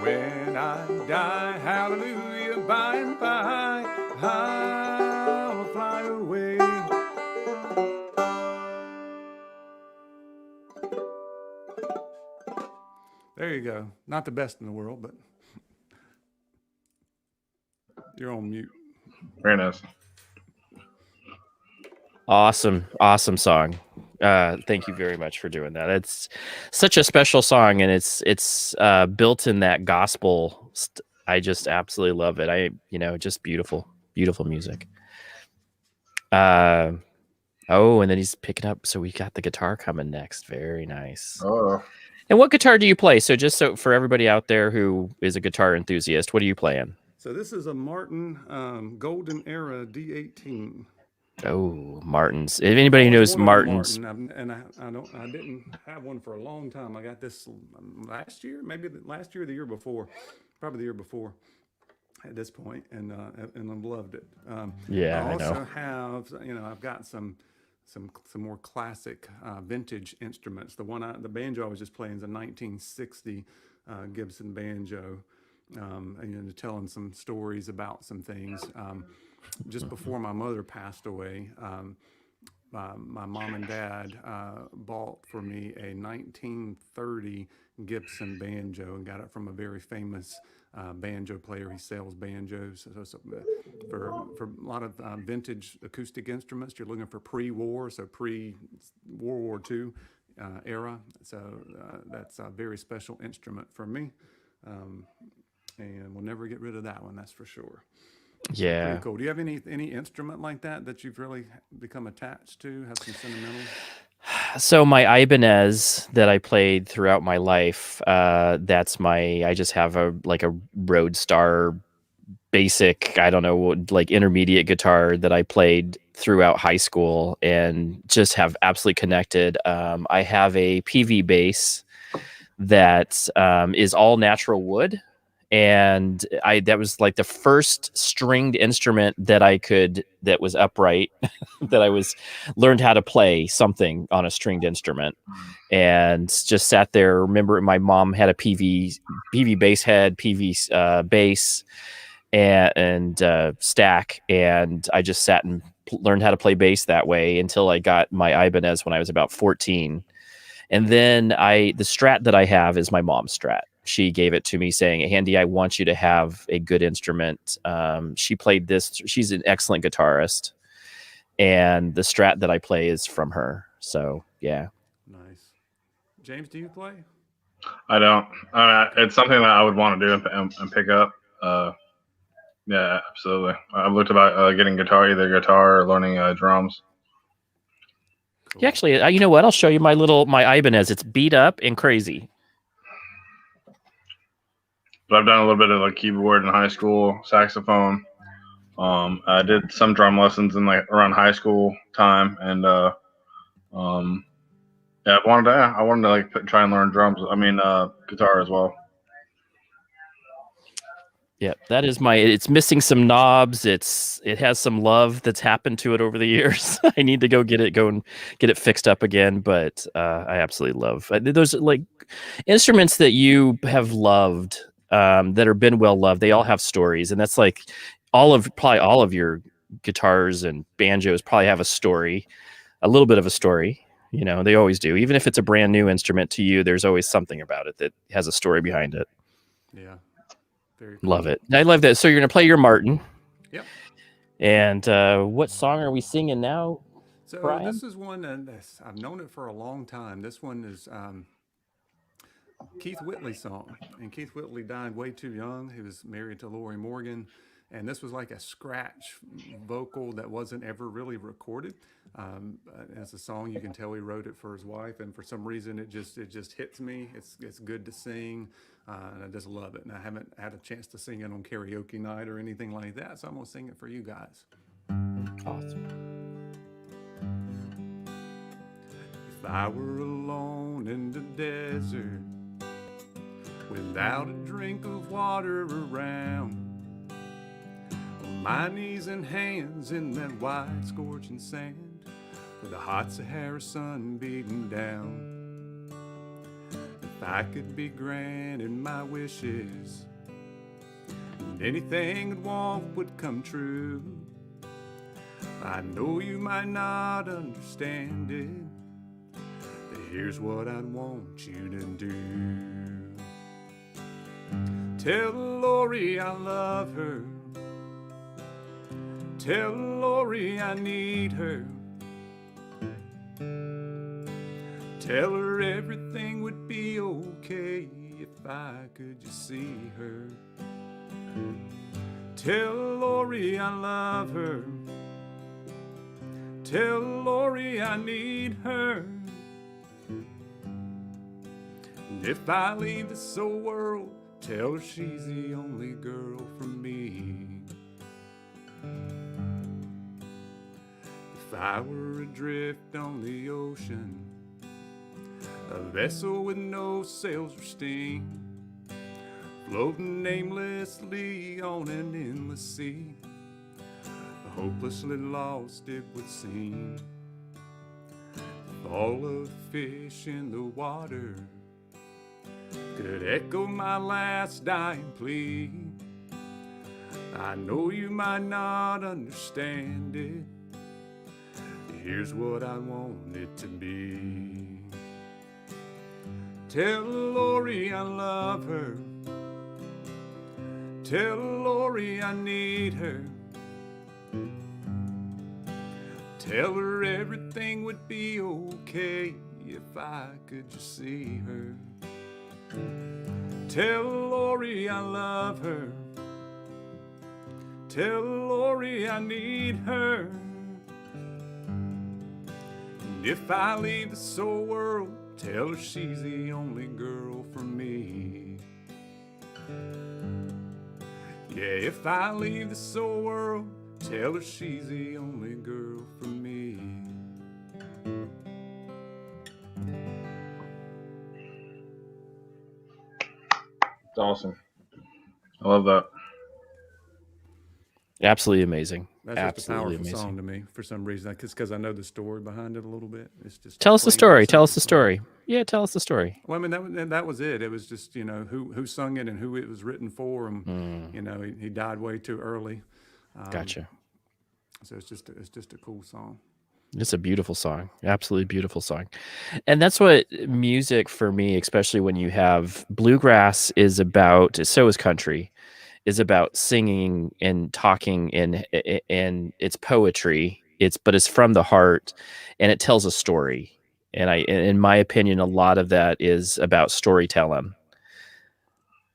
when I die. Hallelujah, by and by. I'll fly away. There you go. Not the best in the world, but you're on mute. Very nice. Awesome song. Thank you very much for doing that. It's such a special song, and it's built in that gospel. I just absolutely love it. Just beautiful music. Oh, and then he's picking up. So we got the guitar coming next. Very nice. Oh, And what guitar do you play? So just so for everybody out there who is a guitar enthusiast, what are you playing? So this is a Martin Golden Era D18. Oh, Martins. If anybody who Always knows wanted a Martins, Martin, I didn't have one for a long time. I got this last year, maybe last year or the year before, probably the year before at this point, and I've loved it. I yeah, I know. also have, I've got some more classic vintage instruments. The banjo I was just playing is a 1960 Gibson banjo, and telling some stories about some things. Just before my mother passed away, my mom and dad bought for me a 1930 Gibson banjo and got it from a very famous banjo player. He sells banjos. For a lot of vintage acoustic instruments, you're looking for pre-war, so pre-World War II era. So that's a very special instrument for me. And we'll never get rid of that one, that's for sure. So Yeah. pretty cool. Do you have any instrument like that you've really become attached to? Have some sentimental? So my Ibanez that I played throughout my life, I just have a Roadstar basic, I don't know, like intermediate guitar that I played throughout high school and just have absolutely connected. I have a PV bass that is all natural wood. And that was like the first stringed instrument that that was upright, that I learned how to play something on a stringed instrument, and just sat there. Remember, my mom had a PV bass head, PV bass, and stack, and I just sat and learned how to play bass that way until I got my Ibanez when I was about 14. And then the Strat that I have is my mom's Strat. She gave it to me saying, "Andy, I want you to have a good instrument." She played this. She's an excellent guitarist, and the Strat that I play is from her. So yeah. Nice. James, do you play? I don't. It's something that I would want to do and pick up. Yeah, absolutely. I've looked about getting either guitar or learning drums. Cool. Yeah, actually, you know what? I'll show you my Ibanez. It's beat up and crazy. But I've done a little bit of like keyboard in high school, saxophone. I did some drum lessons in around high school time, and yeah, I wanted to try and learn drums. I mean, guitar as well. Yeah, that is it's missing some knobs. It has some love that's happened to it over the years. I need to go and get it fixed up again. But I absolutely love those like instruments that you have loved, that have been well loved. They all have stories, and that's like probably all of your guitars and banjos probably have a story, a little bit of a story. They always do. Even if it's a brand new instrument to you, there's always something about it that has a story behind it. Yeah. Very cool. Love it. I love that. So you're going to play your Martin. Yep. And what song are we singing now, So Bryan? this is one I've known it for a long time. This one is Keith Whitley's song. And Keith Whitley died way too young. He was married to Lori Morgan. And this was like a scratch vocal that wasn't ever really recorded. As a song, you can tell he wrote it for his wife, and for some reason it just hits me. It's good to sing, and I just love it. And I haven't had a chance to sing it on karaoke night or anything like that, so I'm gonna sing it for you guys. Awesome. If I were alone in the desert, without a drink of water around, on my knees and hands in that white scorching sand, with the hot Sahara sun beating down, if I could be granted my wishes, and anything I'd want would come true, I know you might not understand it, but here's what I'd want you to do. Tell Lori I love her, tell Lori I need her, tell her everything would be okay if I could just see her. Tell Lori I love her, Tell Lori I need her. And if I leave this old world, tell her she's the only girl for me. If I were adrift on the ocean, a vessel with no sails or steam, floating aimlessly on an endless sea, hopelessly lost it would seem. All of the fish in the water could echo my last dying plea. I know you might not understand it. Here's what I want it to be. Tell Lori I love her. Tell Lori I need her. Tell her everything would be okay if I could just see her. Tell Lori I love her. Tell Lori I need her. And if I leave this old world, tell her she's the only girl for me. Yeah, if I leave this old world, tell her she's the only girl for me. It's awesome. I love that. Absolutely amazing. That's Absolutely just a powerful amazing. song to me for some reason. Because I know the story behind it a little bit. It's just Tell us the plain story. and Tell us simple the song. story. Yeah, tell us the story. Well, I mean, that was it. It was just, you know, who sung it and who it was written for. And, you know, he died way too early. Gotcha. So it's just a cool song. It's a beautiful song. Absolutely beautiful song. And that's what music for me, especially when you have bluegrass is about, so is country, is about singing and talking and it's poetry. But it's from the heart and it tells a story. And in my opinion, a lot of that is about storytelling.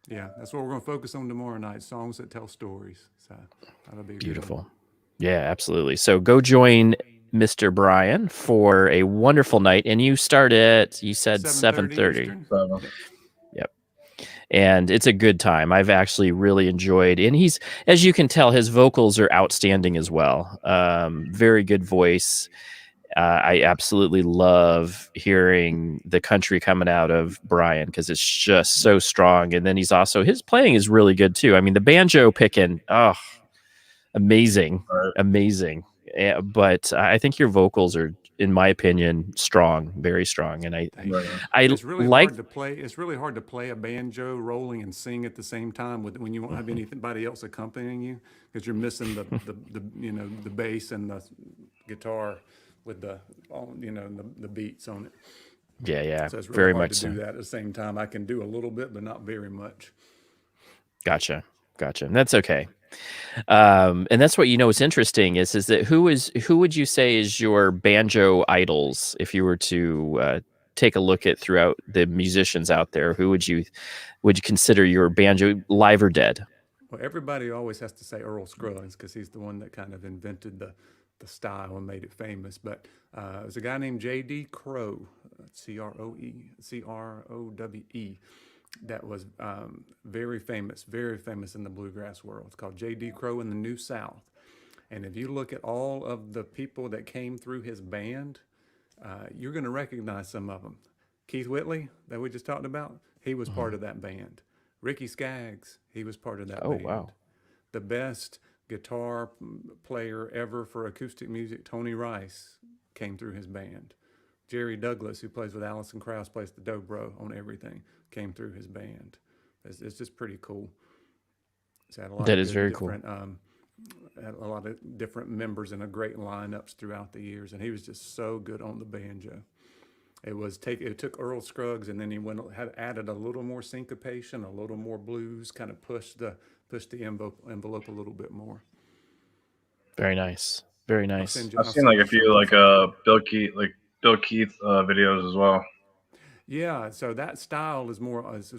Yeah, that's what we're going to focus on tomorrow night. Songs that tell stories. So that'll be a good one. Beautiful. Yeah, absolutely. So go join Mr. Bryan for a wonderful night. And you start at, you said 7:30. Eastern. So, Yep. And it's a good time. I've actually really enjoyed, and he's, as you can tell, his vocals are outstanding as well. Very good voice. I absolutely love hearing the country coming out of Bryan because it's just so strong. And then he's also, his playing is really good too. I mean, the banjo picking, oh, amazing, amazing. But I think your vocals are, in my opinion, strong, very strong. And I It's really like, hard to play. It's really hard to play a banjo rolling and sing at the same time when you won't have anybody else accompanying you because you're missing the you know, the bass and the guitar with the beats on it. yeah, So it's really very hard much to do so. that at the same time. I can do a little bit, but not very much. Gotcha. And that's okay. And that's what, you know, what's interesting is that who would you say is your banjo idols if you were to take a look at throughout the musicians out there? Who would you consider your banjo, live or dead? Well, everybody always has to say Earl Scruggs because he's the one that kind of invented the style and made it famous. But there's a guy named J.D. Crowe, Crowe, that was very famous in the bluegrass world. It's called J.D. Crowe in the New South. And if you look at all of the people that came through his band, you're going to recognize some of them. Keith Whitley, that we just talked about, he was part of that band. Ricky Skaggs, he was part of that band. Wow. The best guitar player ever for acoustic music, Tony Rice, came through his band. Jerry Douglas, who plays with Alison Krauss, plays the dobro on everything, came through his band. It's just pretty cool. It's had a lot That of is very cool. had a lot of different members and a great lineups throughout the years, and he was just so good on the banjo. It took Earl Scruggs, and then he added a little more syncopation, a little more blues, kind of pushed the envelope a little bit more. Very nice. Very I've nice. seen like a few like Bill Keith videos as well. Yeah, so that style is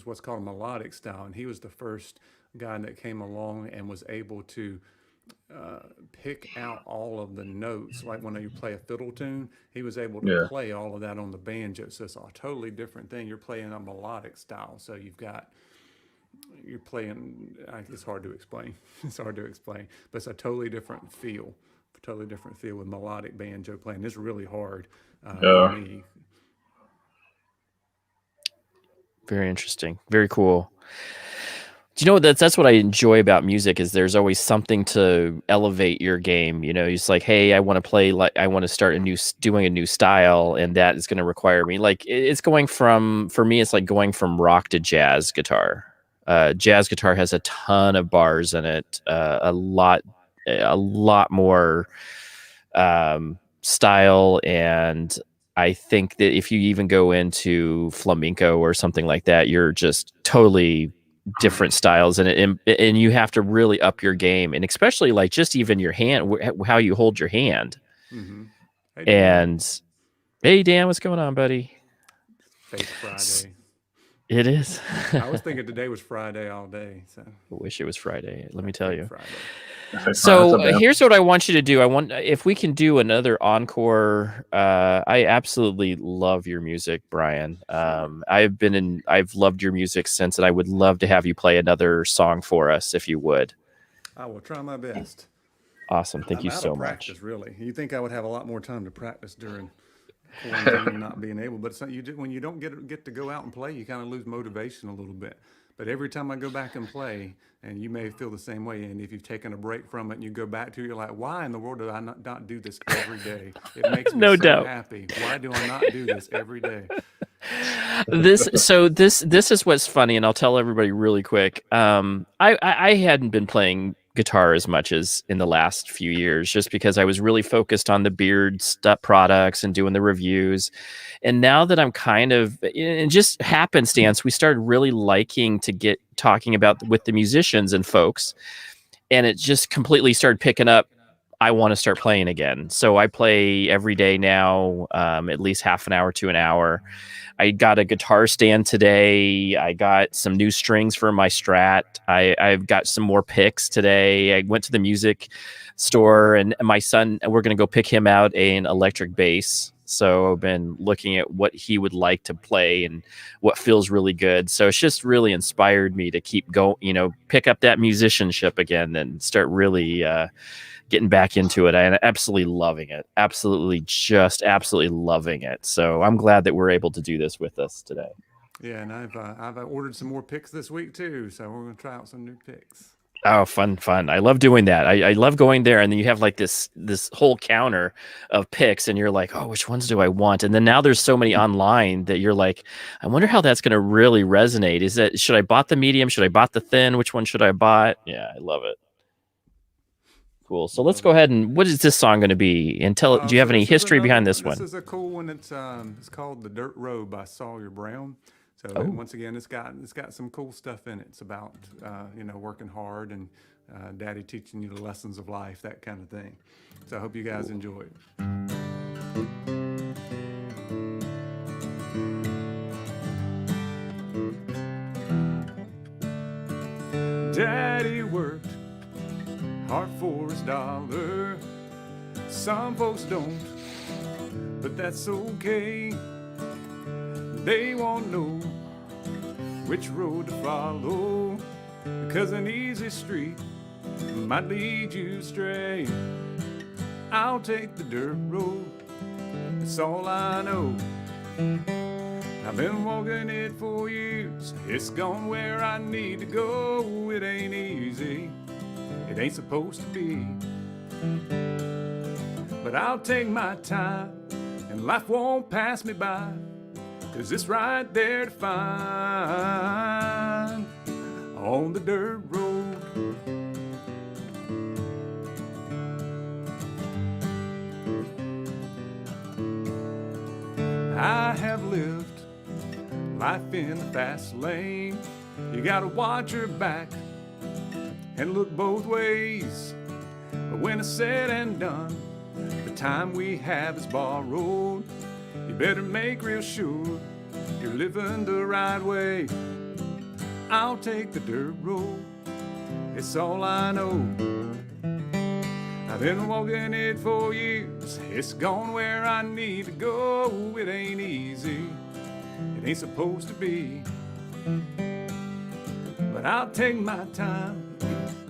what's called a melodic style, and he was the first guy that came along and was able to pick out all of the notes. Like when you play a fiddle tune, he was able to Yeah. play all of that on the banjo. So it's a totally different thing. You're playing a melodic style. So you're playing, it's hard to explain. It's hard to explain, but it's a totally different feel with melodic banjo playing. It's really hard for Yeah. me. Very interesting. Very cool. Do you know that's what I enjoy about music is there's always something to elevate your game. It's like, hey, I want to play, like I want to start doing a new style, and that is going to require me, like it's going from, for me, it's like going from rock to jazz guitar. Jazz guitar has a ton of bars in it, a lot more style, and I think that if you even go into flamenco or something like that, you're just totally different styles in it, and you have to really up your game, and especially like just even your hand, how you hold your hand. Mm-hmm. Hey, Dan. And hey, Dan, what's going on, buddy? Fake Friday. It is. I was thinking today was Friday all day. So I wish it was Friday. Let me tell you. Friday. So here's what I want you to do. I want, if we can do another encore. I absolutely love your music, Bryan. I've loved your music since, and I would love to have you play another song for us if you would. I will try my best. Awesome. Thank you I'm out so of much. practice, really. You think I would have a lot more time to practice during quarantine, not being able, but when you don't get to go out and play, you kind of lose motivation a little bit. But every time I go back and play, and you may feel the same way, and if you've taken a break from it and you go back to it, you're like, why in the world do I not do this every day? It makes me No so doubt. happy. Why do I not do this every day? This is what's funny, and I'll tell everybody really quick. I hadn't been playing guitar as much as in the last few years, just because I was really focused on the beard stuff products and doing the reviews. And now that I'm kind of, in just happenstance, we started really liking to get talking about with the musicians and folks, and it just completely started picking up. I want to start playing again. So I play every day now, at least half an hour to an hour. I got a guitar stand today. I got some new strings for my Strat. I've got some more picks today. I went to the music store, and my son, we're going to go pick him out an electric bass. So I've been looking at what he would like to play and what feels really good. So it's just really inspired me to keep going, pick up that musicianship again and start really getting back into it. I'm absolutely loving it. Absolutely loving it. So I'm glad that we're able to do this with us today. Yeah, and I've ordered some more picks this week too, so we're gonna try out some new picks. Oh, fun. I love doing that. I love going there, and then you have like this whole counter of picks, and you're like, oh, which ones do I want? And then now there's so many online that you're like, I wonder how that's going to really resonate. Should I bought the medium? Should I bought the thin? Which one should I bought? Yeah, I love it. Cool. So let's go ahead and, what is this song going to be? And do you have any history behind this one? This is a cool one. It's called "The Dirt Road" by Sawyer Brown. So once again, it's got some cool stuff in it. It's about working hard and daddy teaching you the lessons of life, that kind of thing. So I hope you guys enjoy it. Daddy worked hard for his dollar. Some folks don't, but that's okay. They won't know which road to follow, because an easy street might lead you astray. I'll take the dirt road, that's all I know. I've been walking it for years, it's gone where I need to go. It ain't easy, it ain't supposed to be, but I'll take my time, and life won't pass me by, 'cause it's right there to find on the dirt road. I have lived life in the fast lane. You gotta watch your back and look both ways. But when it's said and done, the time we have is borrowed. You better make real sure you're living the right way. I'll take the dirt road, it's all I know. I've been walking it for years. It's gone where I need to go. It ain't easy. It ain't supposed to be. But I'll take my time.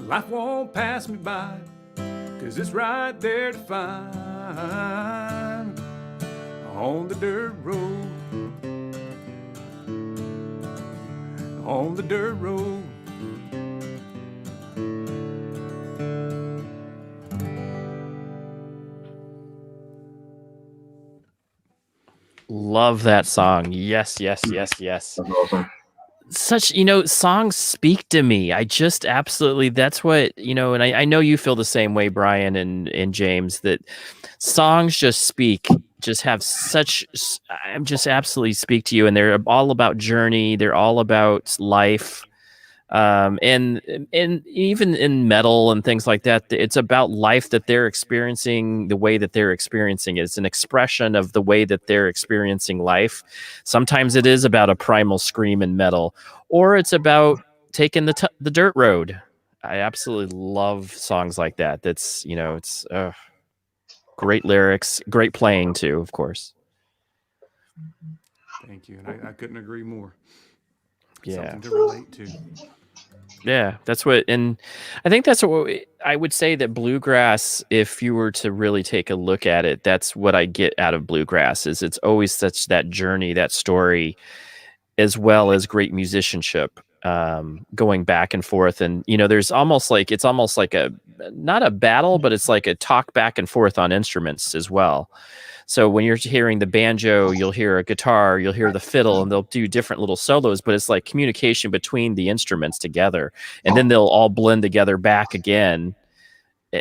Life won't pass me by, 'cause it's right there to find on the dirt road. On the dirt road. Love that song. Yes, yes, yes, yes. That's awesome. Such, songs speak to me. I just absolutely, that's what, and I know you feel the same way, Brian and James, that songs just have I'm just absolutely speak to you. And they're all about journey. They're all about life. And even in metal and things like that, it's about life that they're experiencing the way that they're experiencing it. It's an expression of the way that they're experiencing life. Sometimes it is about a primal scream in metal, or it's about taking the dirt road. I absolutely love songs like that. That's, it's great lyrics, great playing too, of course. Thank you. And I couldn't agree more. Yeah. Something to relate to. Yeah, that's what, and I think that's what I would say that bluegrass, if you were to really take a look at it, that's what I get out of bluegrass is it's always such that journey, that story, as well as great musicianship, going back and forth. And, there's it's almost like not a battle, but it's like a talk back and forth on instruments as well. So when you're hearing the banjo, you'll hear a guitar, you'll hear the fiddle, and they'll do different little solos, but it's like communication between the instruments together. And then they'll all blend together back again.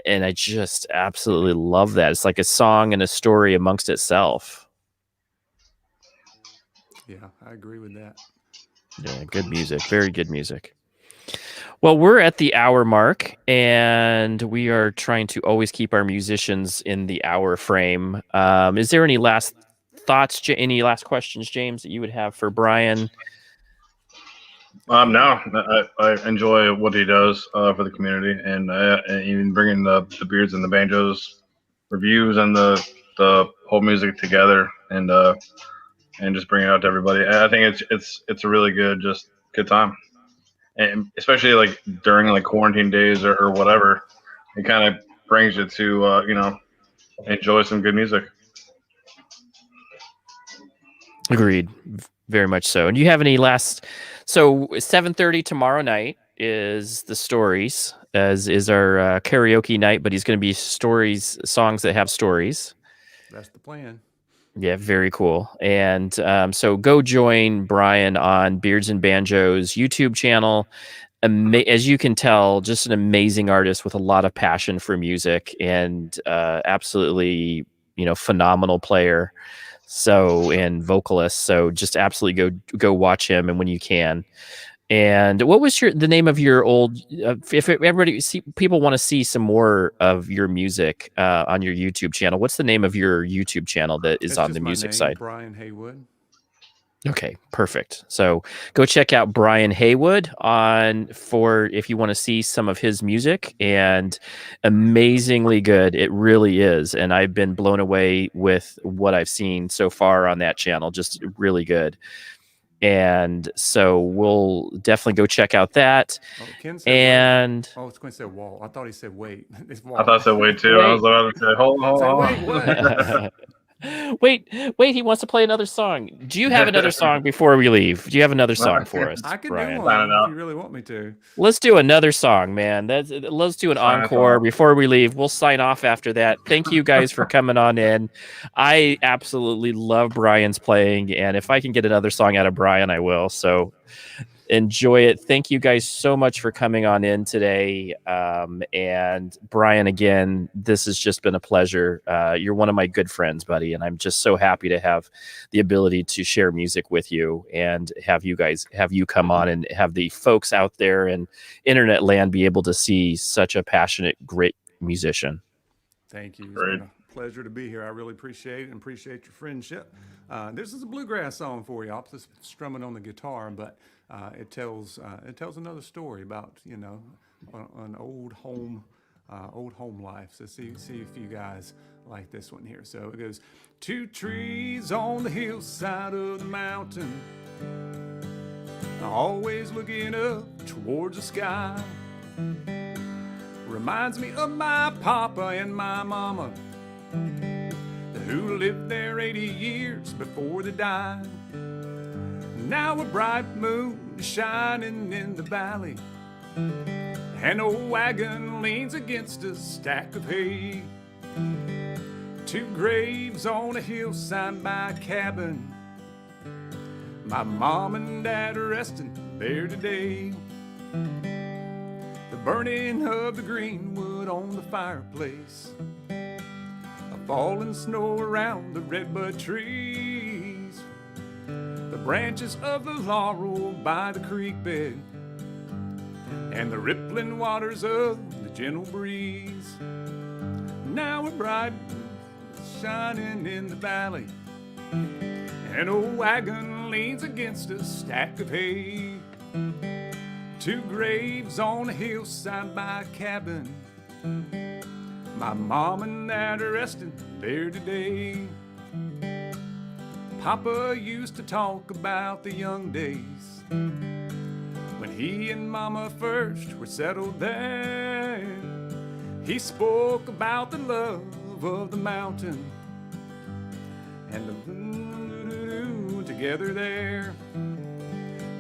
And I just absolutely love that. It's like a song and a story amongst itself. Yeah, I agree with that. Yeah, good music. Very good music. Well, we're at the hour mark, and we are trying to always keep our musicians in the hour frame. Is there any last thoughts, any last questions, James, that you would have for Bryan? No, I enjoy what he does for the community, and even bringing the beards and the banjos reviews and the whole music together, and just bringing it out to everybody. I think it's a really good time. And especially like during like quarantine days or whatever, it kind of brings you to enjoy some good music. Agreed, very much so. And do you have any last? So 7:30 tomorrow night is the stories, as is our karaoke night, but he's going to be songs that have stories. That's the plan. Yeah, very cool. And so go join Bryan on Beards and Banjos YouTube channel. As you can tell, just an amazing artist with a lot of passion for music and absolutely, phenomenal player. So, and vocalist. So just absolutely go watch him, and when you can. And what was the name of your old? If people want to see some more of your music on your YouTube channel, what's the name of your YouTube channel that is on the music side? Bryan Haywood. Okay, perfect. So go check out Bryan Haywood if you want to see some of his music, and amazingly good. It really is. And I've been blown away with what I've seen so far on that channel. Just really good. And so we'll definitely go check out that. Oh, Ken said and wait. Oh, it's going to say wall. I thought he said wait. It's wall. I thought so way too. Wait. I was about to say, hold on. What? Wait, he wants to play another song. Do you have another song before we leave? Do you have another song for us, I could Bryan? do one if you really want me to. Let's do another song, man. Let's do an encore before we leave. We'll sign off after that. Thank you guys for coming on in. I absolutely love Bryan's playing, and if I can get another song out of Bryan, I will. So enjoy it. Thank you guys so much for coming on in today. And Bryan, again, this has just been a pleasure. You're one of my good friends, buddy, and I'm just so happy to have the ability to share music with you and have you come on and have the folks out there in internet land be able to see such a passionate, great musician. Thank you. It's been a pleasure to be here. I really appreciate it and appreciate your friendship. This is a bluegrass song for you. I'll just strumming on the guitar, but it tells another story about an old home old home life. So see if you guys like this one here. So it goes, 2 trees on the hillside of the mountain, always looking up towards the sky. Reminds me of my papa and my mama, who lived there 80 years before they died. Now a bright moon is shining in the valley, an old wagon leans against a stack of hay. 2 graves on a hillside by a cabin, my mom and dad are resting there today. The burning of the green wood on the fireplace, a falling snow around the redbud trees, the branches of the laurel by the creek bed, and the rippling waters of the gentle breeze. Now a bright shining in the valley, an old wagon leans against a stack of hay. 2 graves on a hillside by a cabin, my mom and dad are resting there today. Papa used to talk about the young days when he and mama first were settled there. He spoke about the love of the mountain and the together there.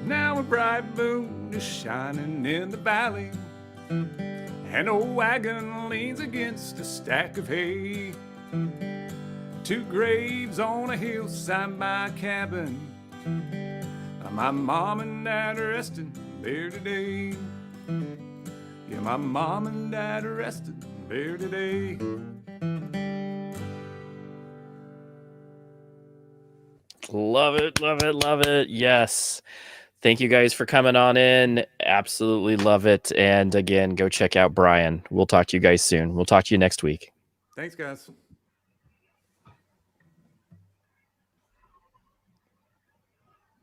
Now a bright moon is shining in the valley, an old wagon leans against a stack of hay. 2 graves on a hillside by a cabin, my mom and dad are resting there today. Yeah, my mom and dad are resting there today. Love it, love it, love it. Yes. Thank you guys for coming on in. Absolutely love it. And again, go check out Bryan. We'll talk to you guys soon. We'll talk to you next week. Thanks, guys.